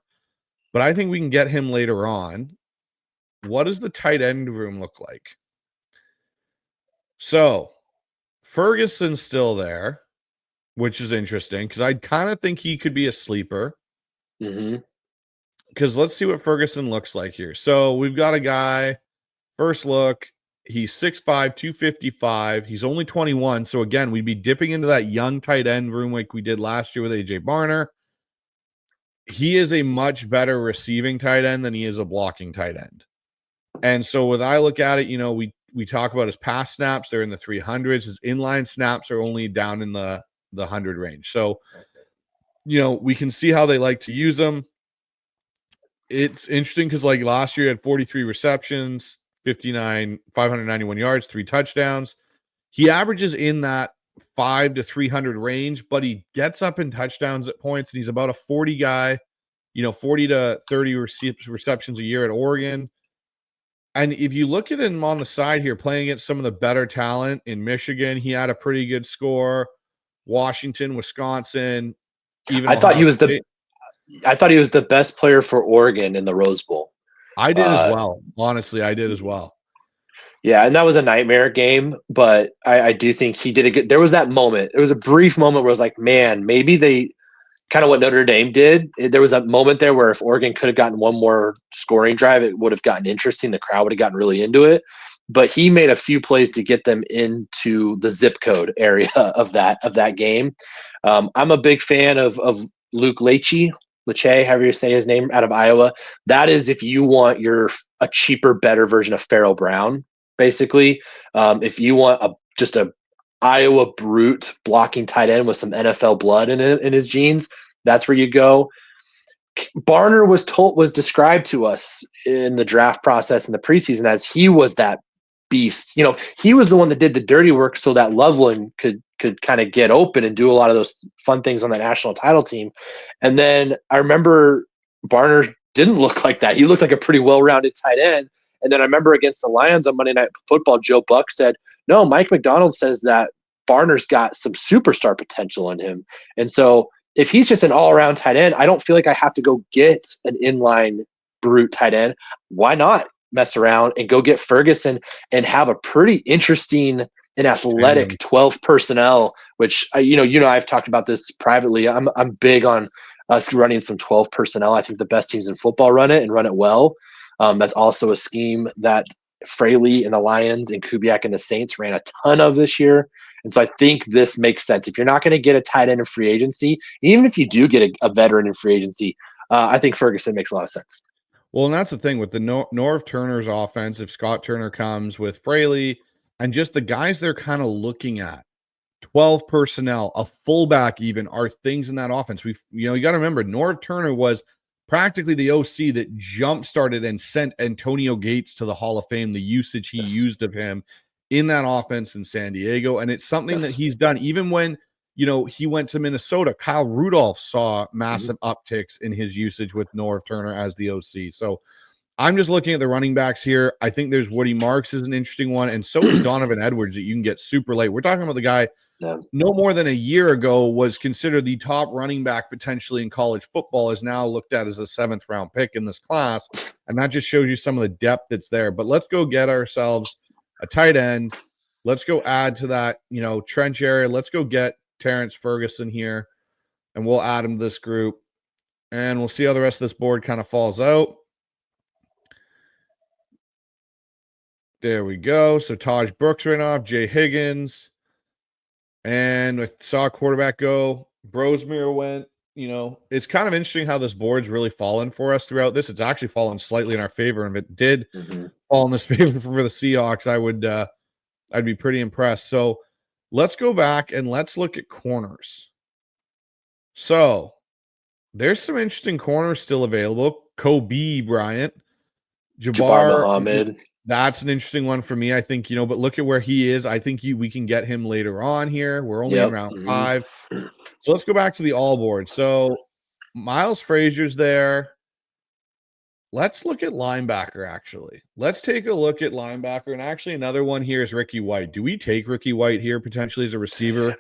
but I think we can get him later on. What does the tight end room look like? So Ferguson's still there, which is interesting, because I kind of think he could be a sleeper. Because let's see what Ferguson looks like here. So we've got a guy, first look, he's 6'5", 255. He's only 21. So again, we'd be dipping into that young tight end room like we did last year with AJ Barner. He is a much better receiving tight end than he is a blocking tight end. And so when I look at it, we talk about his pass snaps. They're in the 300s. His inline snaps are only down in the 100 range. So, we can see how they like to use them. It's interesting because, like, last year he had 43 receptions, 591 yards, 3 touchdowns. He averages in that 5 to 300 range, but he gets up in touchdowns at points, and he's about a 40 guy, 40 to 30 receptions a year at Oregon. And if you look at him on the side here, playing against some of the better talent in Michigan, he had a pretty good score. Washington, Wisconsin, even I thought he Ohio was State. I thought he was the best player for Oregon in the Rose Bowl. I did as Uh, well. Honestly, I did as well. Yeah, and that was a nightmare game, but I do think he did a good. There was that moment. It was a brief moment where I was like, man, maybe they kind of what Notre Dame did. There was a moment there where if Oregon could have gotten one more scoring drive, it would have gotten interesting. The crowd would have gotten really into it. But he made a few plays to get them into the zip code area of that game. I'm a big fan of Luke Leche, however you say his name, out of Iowa. That is if you want a cheaper, better version of Farrell Brown, basically. If you want just a Iowa brute blocking tight end with some NFL blood in his genes, that's where you go. Barner was described to us in the draft process in the preseason as he was that beast. He was the one that did the dirty work so that Loveland could kind of get open and do a lot of those fun things on that national title team. And then I remember Barner didn't look like that. He looked like a pretty well-rounded tight end. And then I remember against the Lions on Monday Night Football, Joe Buck said, no, Mike McDonald says that Barner's got some superstar potential in him. And so if he's just an all-around tight end, I don't feel like I have to go get an inline brute tight end. Why not mess around and go get Ferguson and have a pretty interesting and athletic 12 personnel, which I've talked about this privately. I'm big on us running some 12 personnel. I think the best teams in football run it and run it well. That's also a scheme that Fraley and the Lions and Kubiak and the Saints ran a ton of this year. And so I think this makes sense. If you're not going to get a tight end in free agency, even if you do get a veteran in free agency, I think Ferguson makes a lot of sense. Well, and that's the thing with the Norv Turner's offense. If Scott Turner comes with Fraley and just the guys they're kind of looking at, 12 personnel, a fullback even, are things in that offense. You got to remember, Norv Turner was practically the OC that jump-started and sent Antonio Gates to the Hall of Fame, the usage he used of him in that offense in San Diego. And it's something that he's done even when, he went to Minnesota. Kyle Rudolph saw massive upticks in his usage with Norv Turner as the OC. So I'm just looking at the running backs here. I think there's Woody Marks is an interesting one. And so is Donovan Edwards that you can get super late. We're talking about the guy no more than a year ago was considered the top running back potentially in college football, is now looked at as a 7th round pick in this class. And that just shows you some of the depth that's there. But let's go get ourselves a tight end. Let's go add to that, trench area. Let's go get Terrence Ferguson here, and we'll add him to this group. And we'll see how the rest of this board kind of falls out. There we go. So Taj Brooks right off, Jay Higgins. And I saw quarterback go. Brosmere went. It's kind of interesting how this board's really fallen for us throughout this. It's actually fallen slightly in our favor. And if it did fall in this favor for the Seahawks, I'd be pretty impressed. So let's go back and let's look at corners. So there's some interesting corners still available. Kobe Bryant, Jabbar Muhammad. That's an interesting one for me. I think, but look at where he is. I think we can get him later on here. We're only in round 5. So let's go back to the all board. So Miles Frazier's there. Let's look at linebacker, actually. Let's take a look at linebacker. And actually, another one here is Ricky White. Do we take Ricky White here potentially as a receiver?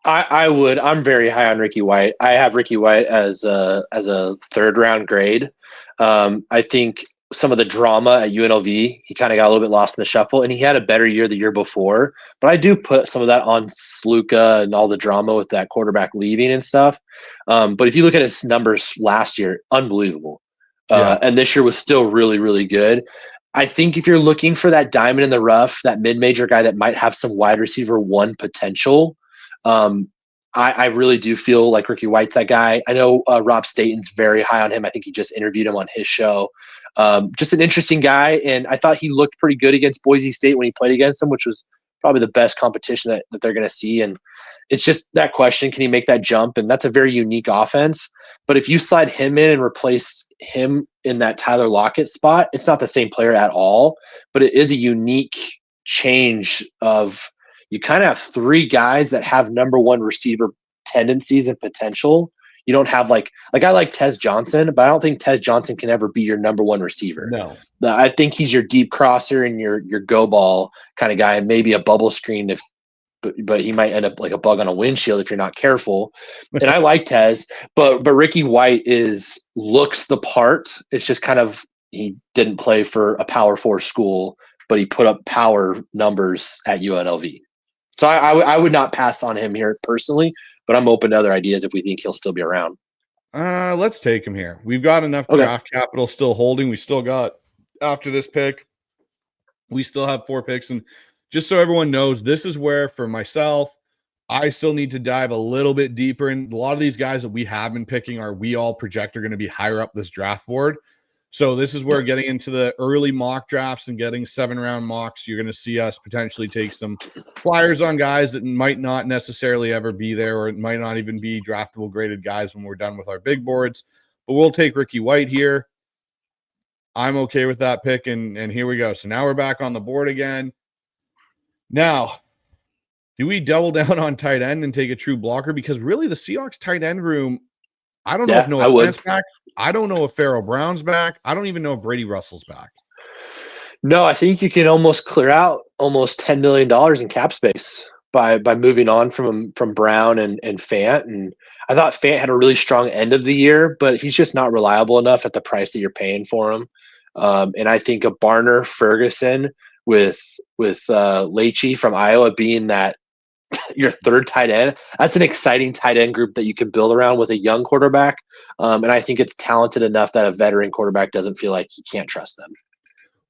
I would. I'm very high on Ricky White. I have Ricky White as a 3rd round grade. I think some of the drama at UNLV, he kind of got a little bit lost in the shuffle, and he had a better year the year before. But I do put some of that on Sluka and all the drama with that quarterback leaving and stuff. But if you look at his numbers last year, unbelievable. And this year was still really, really good. I think if you're looking for that diamond in the rough, that mid-major guy that might have some wide receiver 1 potential, I really do feel like Ricky White's that guy. I know Rob Staten's very high on him. I think he just interviewed him on his show. Just an interesting guy, and I thought he looked pretty good against Boise State when he played against them, which was probably the best competition that they're going to see. And it's just that question, can he make that jump? And that's a very unique offense. But if you slide him in and replace him in that Tyler Lockett spot, it's not the same player at all, but it is a unique change of you kind of have 3 guys that have number 1 receiver tendencies and potential. You don't have like I like Tez Johnson, but I don't think Tez Johnson can ever be your number one receiver. No. I think he's your deep crosser and your go ball kind of guy, and maybe a bubble screen but he might end up like a bug on a windshield if you're not careful. And I like Tez, but Ricky White looks the part. It's just kind of he didn't play for a Power 4 school, but he put up power numbers at UNLV. So I would not pass on him here personally, but I'm open to other ideas if we think he'll still be around. Let's take him here. We've got enough draft capital still holding. We still got, after this pick, we still have 4 picks. And just so everyone knows, this is where, for myself, I still need to dive a little bit deeper. And a lot of these guys that we have been picking we all project are going to be higher up this draft board. So this is where getting into the early mock drafts and getting 7-round mocks, you're going to see us potentially take some flyers on guys that might not necessarily ever be there, or it might not even be draftable graded guys when we're done with our big boards. But we'll take Ricky White here. I'm okay with that pick, and here we go. So now we're back on the board again. Now, do we double down on tight end and take a true blocker? Because really the Seahawks tight end room, I don't know if Noah Fant's back. I don't know if Pharaoh Brown's back. I don't even know if Brady Russell's back. No, I think you can almost clear out almost $10 million in cap space by moving on from Brown and Fant. And I thought Fant had a really strong end of the year, but he's just not reliable enough at the price that you're paying for him. And I think a Barner Ferguson with Leachy from Iowa being that your third tight end, that's an exciting tight end group that you can build around with a young quarterback. And I think it's talented enough that a veteran quarterback doesn't feel like he can't trust them.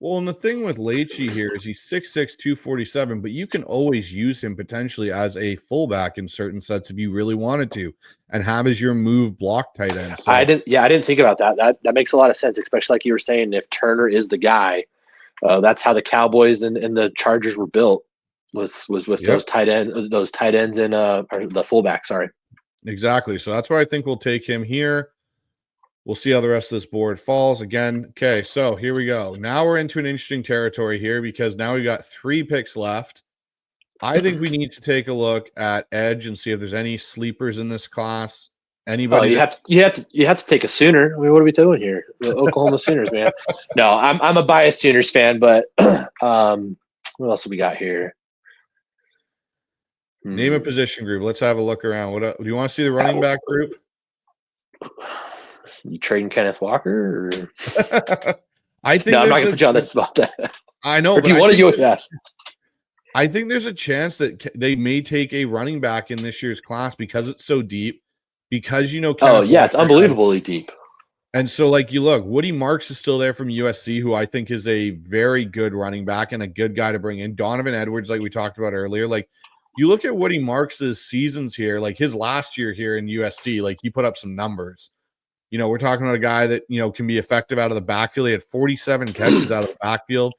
Well, and the thing with Leachy here is he's 6'6", 247, but you can always use him potentially as a fullback in certain sets if you really wanted to, and have as your move block tight end. So, I didn't think about that. That makes a lot of sense, especially like you were saying, if Turner is the guy, that's how the Cowboys and the Chargers were built. Was with those tight ends and or the fullback. Sorry. Exactly. So that's why I think we'll take him here. We'll see how the rest of this board falls again. Okay, so here we go. Now we're into an interesting territory here because now we've got 3 picks left. I think we need to take a look at edge and see if there's any sleepers in this class. Anybody? You have to take a Sooner. I mean, what are we doing here? The Oklahoma Sooners, man. No, I'm a biased Sooners fan, but what else have we got here? Name a position group. Let's have a look around. What do you want to see the running back group? You trading Kenneth Walker? Or? I think I'm not going to put you on the spot. I know. Or if you want to, yeah. I think there's a chance that they may take a running back in this year's class because it's so deep. Because Kenneth Walker, it's unbelievably deep. And so, you look, Woody Marks is still there from USC, who I think is a very good running back and a good guy to bring in. Donovan Edwards, like we talked about earlier, you look at Woody Marks' seasons here, his last year here in USC, he put up some numbers. We're talking about a guy that, can be effective out of the backfield. He had 47 catches out of the backfield.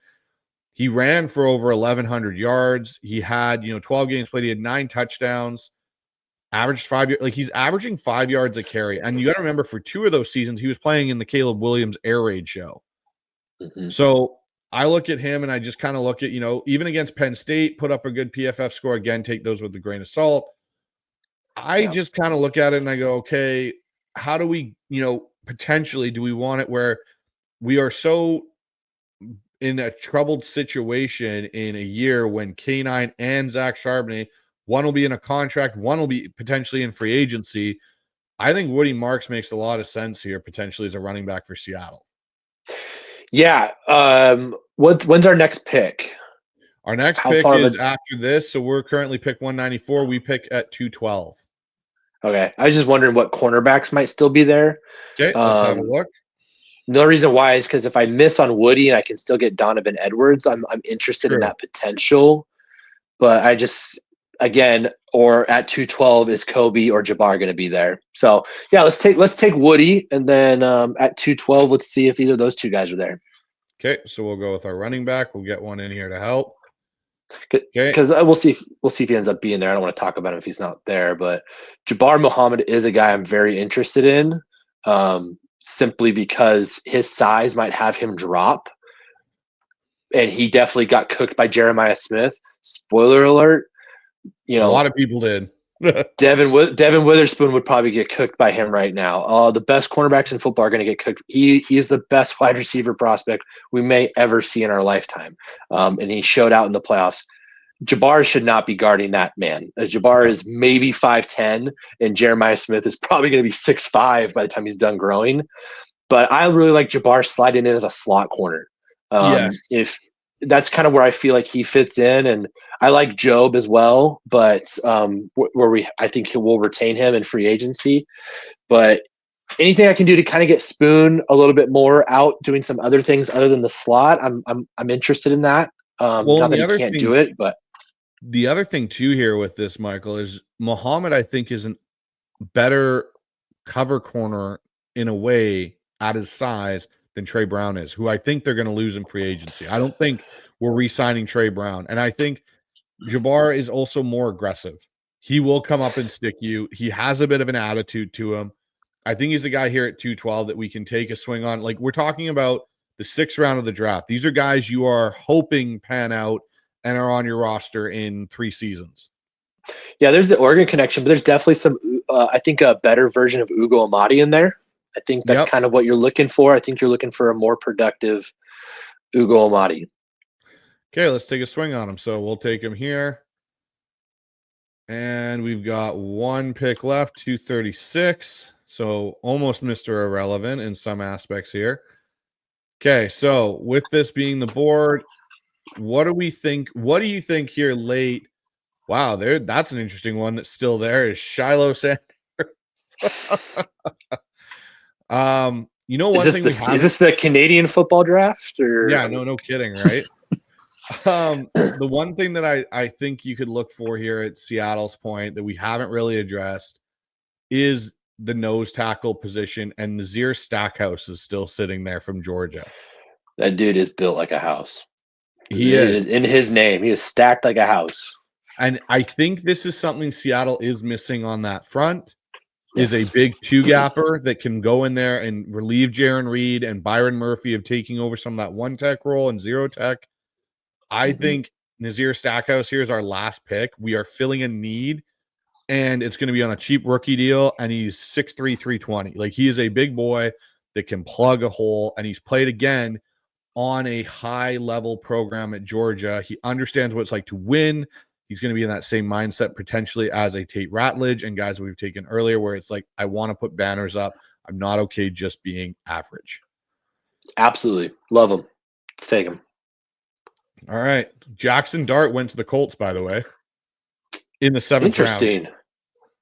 He ran for over 1,100 yards. He had, 12 games played. He had 9 touchdowns, averaged 5 yards. He's averaging 5 yards a carry. And you got to remember, for 2 of those seasons, he was playing in the Caleb Williams air raid show. Mm-hmm. So I look at him and I just kind of look at, even against Penn State, put up a good PFF score. Again, take those with a grain of salt. I just kind of look at it and I go, okay, how do we, potentially do we want it where we are so in a troubled situation in a year when K9 and Zach Charbonnet, one will be in a contract, one will be potentially in free agency. I think Woody Marks makes a lot of sense here potentially as a running back for Seattle. Yeah. When's our next pick? Our next pick is after this. So we're currently pick 194. We pick at 212. Okay. I was just wondering what cornerbacks might still be there. Okay. Let's have a look. The reason why is because if I miss on Woody and I can still get Donovan Edwards, I'm interested in that potential. But I just, again, or at 212 is Kobe or Jabbar going to be there? So yeah, let's take Woody, and then at 212, let's see if either of those 2 guys are there. Okay, so we'll go with our running back. We'll get one in here to help. Okay, because we'll see if he ends up being there. I don't want to talk about him if he's not there, but Jabbar Muhammad is a guy I'm very interested in, simply because his size might have him drop, and he definitely got cooked by Jeremiah Smith. Spoiler alert. A lot of people did. Devin Witherspoon would probably get cooked by him right now. The best cornerbacks in football are going to get cooked. He is the best wide receiver prospect we may ever see in our lifetime, and he showed out in the playoffs. Jabbar should not be guarding that man. Jabbar is maybe 5'10", and Jeremiah Smith is probably going to be 6'5" by the time he's done growing. But I really like Jabbar sliding in as a slot corner. Yes. If that's kind of where I feel like he fits in, and I like Job as well, but I think he will retain him in free agency. But anything I can do to kind of get Spoon a little bit more out doing some other things other than the slot, I'm interested in that. Not that he can't do it, but the other thing too here with this, Michael, is Muhammad, I think, is a better cover corner in a way at his size than Trey Brown is, who I think they're going to lose in free agency. I don't think we're re-signing Trey Brown. And I think Jabbar is also more aggressive. He will come up and stick you. He has a bit of an attitude to him. I think he's a guy here at 212 that we can take a swing on. Like, we're talking about the 6th round of the draft. These are guys you are hoping pan out and are on your roster in 3 seasons. Yeah, there's the Oregon connection, but there's definitely some, I think, a better version of Ugo Amadi in there. I think that's kind of what you're looking for. I think you're looking for a more productive Ugo Amadi. Okay, let's take a swing on him. So we'll take him here. And we've got 1 pick left, 236. So almost Mr. Irrelevant in some aspects here. Okay, so with this being the board, what do we think? What do you think here late? Wow, that's an interesting one that's still there is Shiloh Sanders. You know, one thing is this the Canadian football draft? Or yeah, no kidding, right? The one thing that I think you could look for here at Seattle's point that we haven't really addressed is the nose tackle position, and Nazir Stackhouse is still sitting there from Georgia. That dude is built like a house. He is in his name. He is stacked like a house. And I think this is something Seattle is missing on that front. Is a big 2-gapper that can go in there and relieve Jaron Reed and Byron Murphy of taking over some of that 1-tech role and 0-tech. I think Nazir Stackhouse here is our last pick. We are filling a need, and it's going to be on a cheap rookie deal, and he's 6'3", 320. Like, he is a big boy that can plug a hole, and he's played again on a high-level program at Georgia. He understands what it's like to win. He's going to be in that same mindset potentially as a Tate Ratledge and guys we've taken earlier, where it's like, I want to put banners up. I'm not okay just being average. Absolutely. Love him. Let's take him. All right. Jackson Dart went to the Colts, by the way, in the 7th Interesting. round.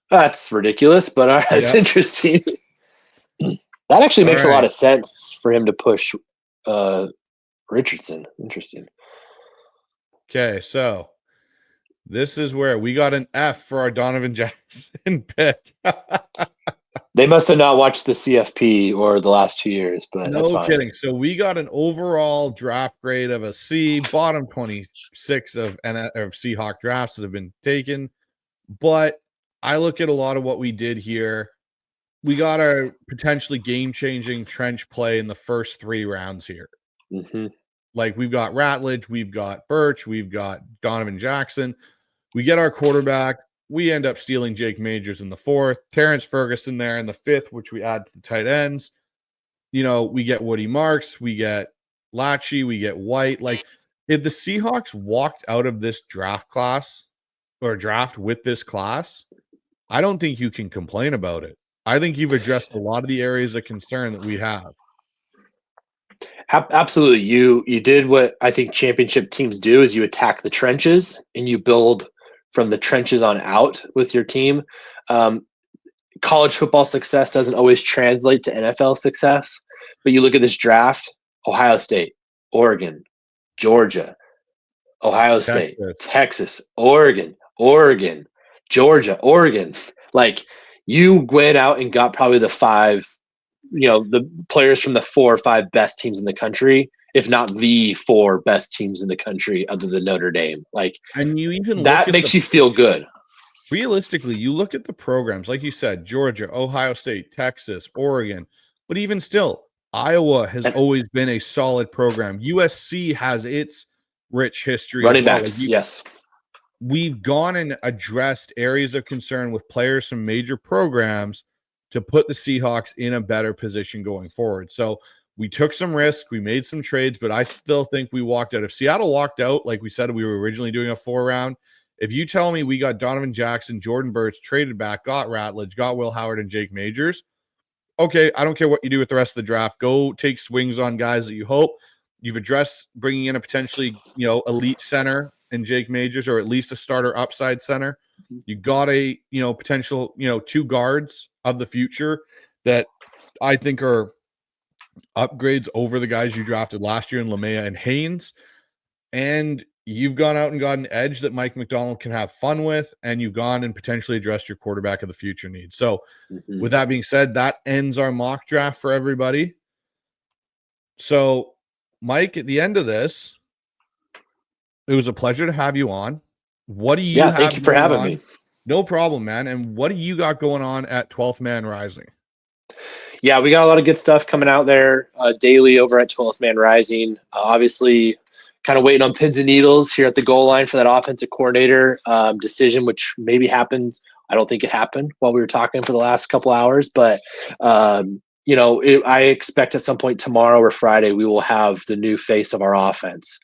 That's ridiculous, but all right, that's interesting. That actually makes a lot of sense for him to push Richardson. Interesting. Okay, so this is where we got an F for our Donovan Jackson pick. They must have not watched the CFP or the last 2 years, but no that's fine. Kidding. So we got an overall draft grade of a C, bottom 26 of Seahawk drafts that have been taken. But I look at a lot of what we did here. We got our potentially game-changing trench play in the first 3 rounds here. Mm-hmm. Like, we've got Ratledge, we've got Birch, we've got Donovan Jackson. We get our quarterback. We end up stealing Jake Majors in the 4th, Terrence Ferguson there in the 5th, which we add to the tight ends. You know, we get Woody Marks, we get Lachey, we get White. Like, if the Seahawks walked out of this draft class or draft with this class, I don't think you can complain about it. I think you've addressed a lot of the areas of concern that we have. Absolutely. You did what I think championship teams do, is you attack the trenches and you build from the trenches on out with your team. College football success doesn't always translate to NFL success, but you look at this draft: Ohio State, Oregon, Georgia, Ohio State, Texas, Oregon, Georgia, Oregon. Like, you went out and got probably the 5, the players from the 4 or 5 best teams in the country, if not the 4 best teams in the country other than Notre Dame. Like, and you even that makes you feel good. Realistically, you look at the programs, like you said, Georgia, Ohio State, Texas, Oregon, but even still, Iowa has always been a solid program. USC has its rich history. Running backs, yes. we've gone and addressed areas of concern with players from major programs to put the Seahawks in a better position going forward. So we took some risks, we made some trades, but I still think we walked out. If Seattle walked out, like we said, we were originally doing a 4-round. If you tell me we got Donovan Jackson, Jordan Burch, traded back, got Ratledge, got Will Howard and Jake Majors, okay, I don't care what you do with the rest of the draft. Go take swings on guys that you hope. You've addressed bringing in a potentially, elite center in Jake Majors, or at least a starter upside center. You got a, potential, 2 guards of the future that I think are upgrades over the guys you drafted last year in LeMaya and Haynes. And you've gone out and got an edge that Mike McDonald can have fun with, and you've gone and potentially addressed your quarterback of the future needs. So with that being said, that ends our mock draft for everybody. So Mike, at the end of this, it was a pleasure to have you on. What do you have? Thank you for having me. No problem, man. And what do you got going on at 12th Man Rising? Yeah, we got a lot of good stuff coming out there daily over at 12th Man Rising. Obviously, kind of waiting on pins and needles here at the goal line for that offensive coordinator decision, which maybe happens. I don't think it happened while we were talking for the last couple hours, but I expect at some point tomorrow or Friday we will have the new face of our offense,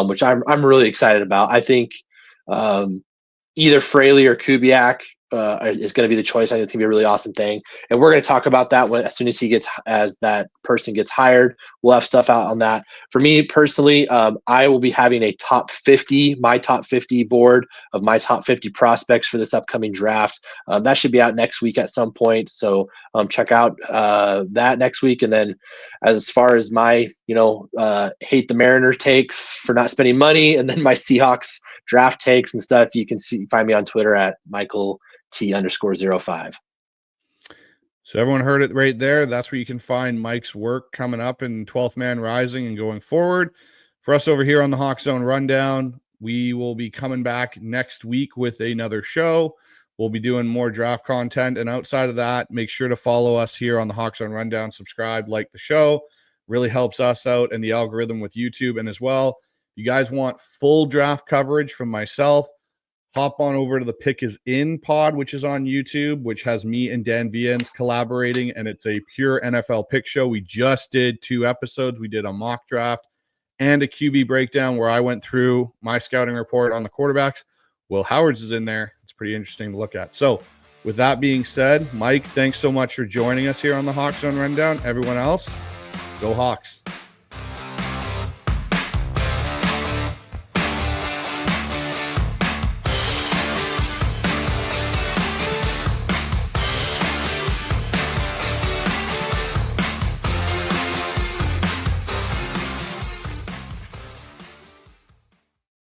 which I'm really excited about. I think either Fraley or Kubiak is going to be the choice. I think it's going to be a really awesome thing, and we're going to talk about that as soon as that person gets hired. We'll have stuff out on that. For me personally, I will be having my top 50 board of my top 50 prospects for this upcoming draft. That should be out next week at some point. So check out that next week. And then as far as my, hate the Mariners takes for not spending money, and then my Seahawks draft takes and stuff, you can find me on Twitter at Michael_T_05. So everyone heard it right there. That's where you can find Mike's work coming up in 12th Man Rising and going forward. For us over here on the HawksZone Rundown, we will be coming back next week with another show. We'll be doing more draft content. And outside of that, make sure to follow us here on the HawksZone Rundown. Subscribe, like the show. Really helps us out and the algorithm with YouTube. And as well, if you guys want full draft coverage from myself, hop on over to the Pick Is In pod, which is on YouTube, which has me and Dan Viens collaborating, and it's a pure NFL pick show. We just did 2 episodes. We did a mock draft and a QB breakdown where I went through my scouting report on the quarterbacks. Will Howard's is in there. It's pretty interesting to look at. So with that being said, Mike, thanks so much for joining us here on the HawksZone Rundown. Everyone else, go Hawks.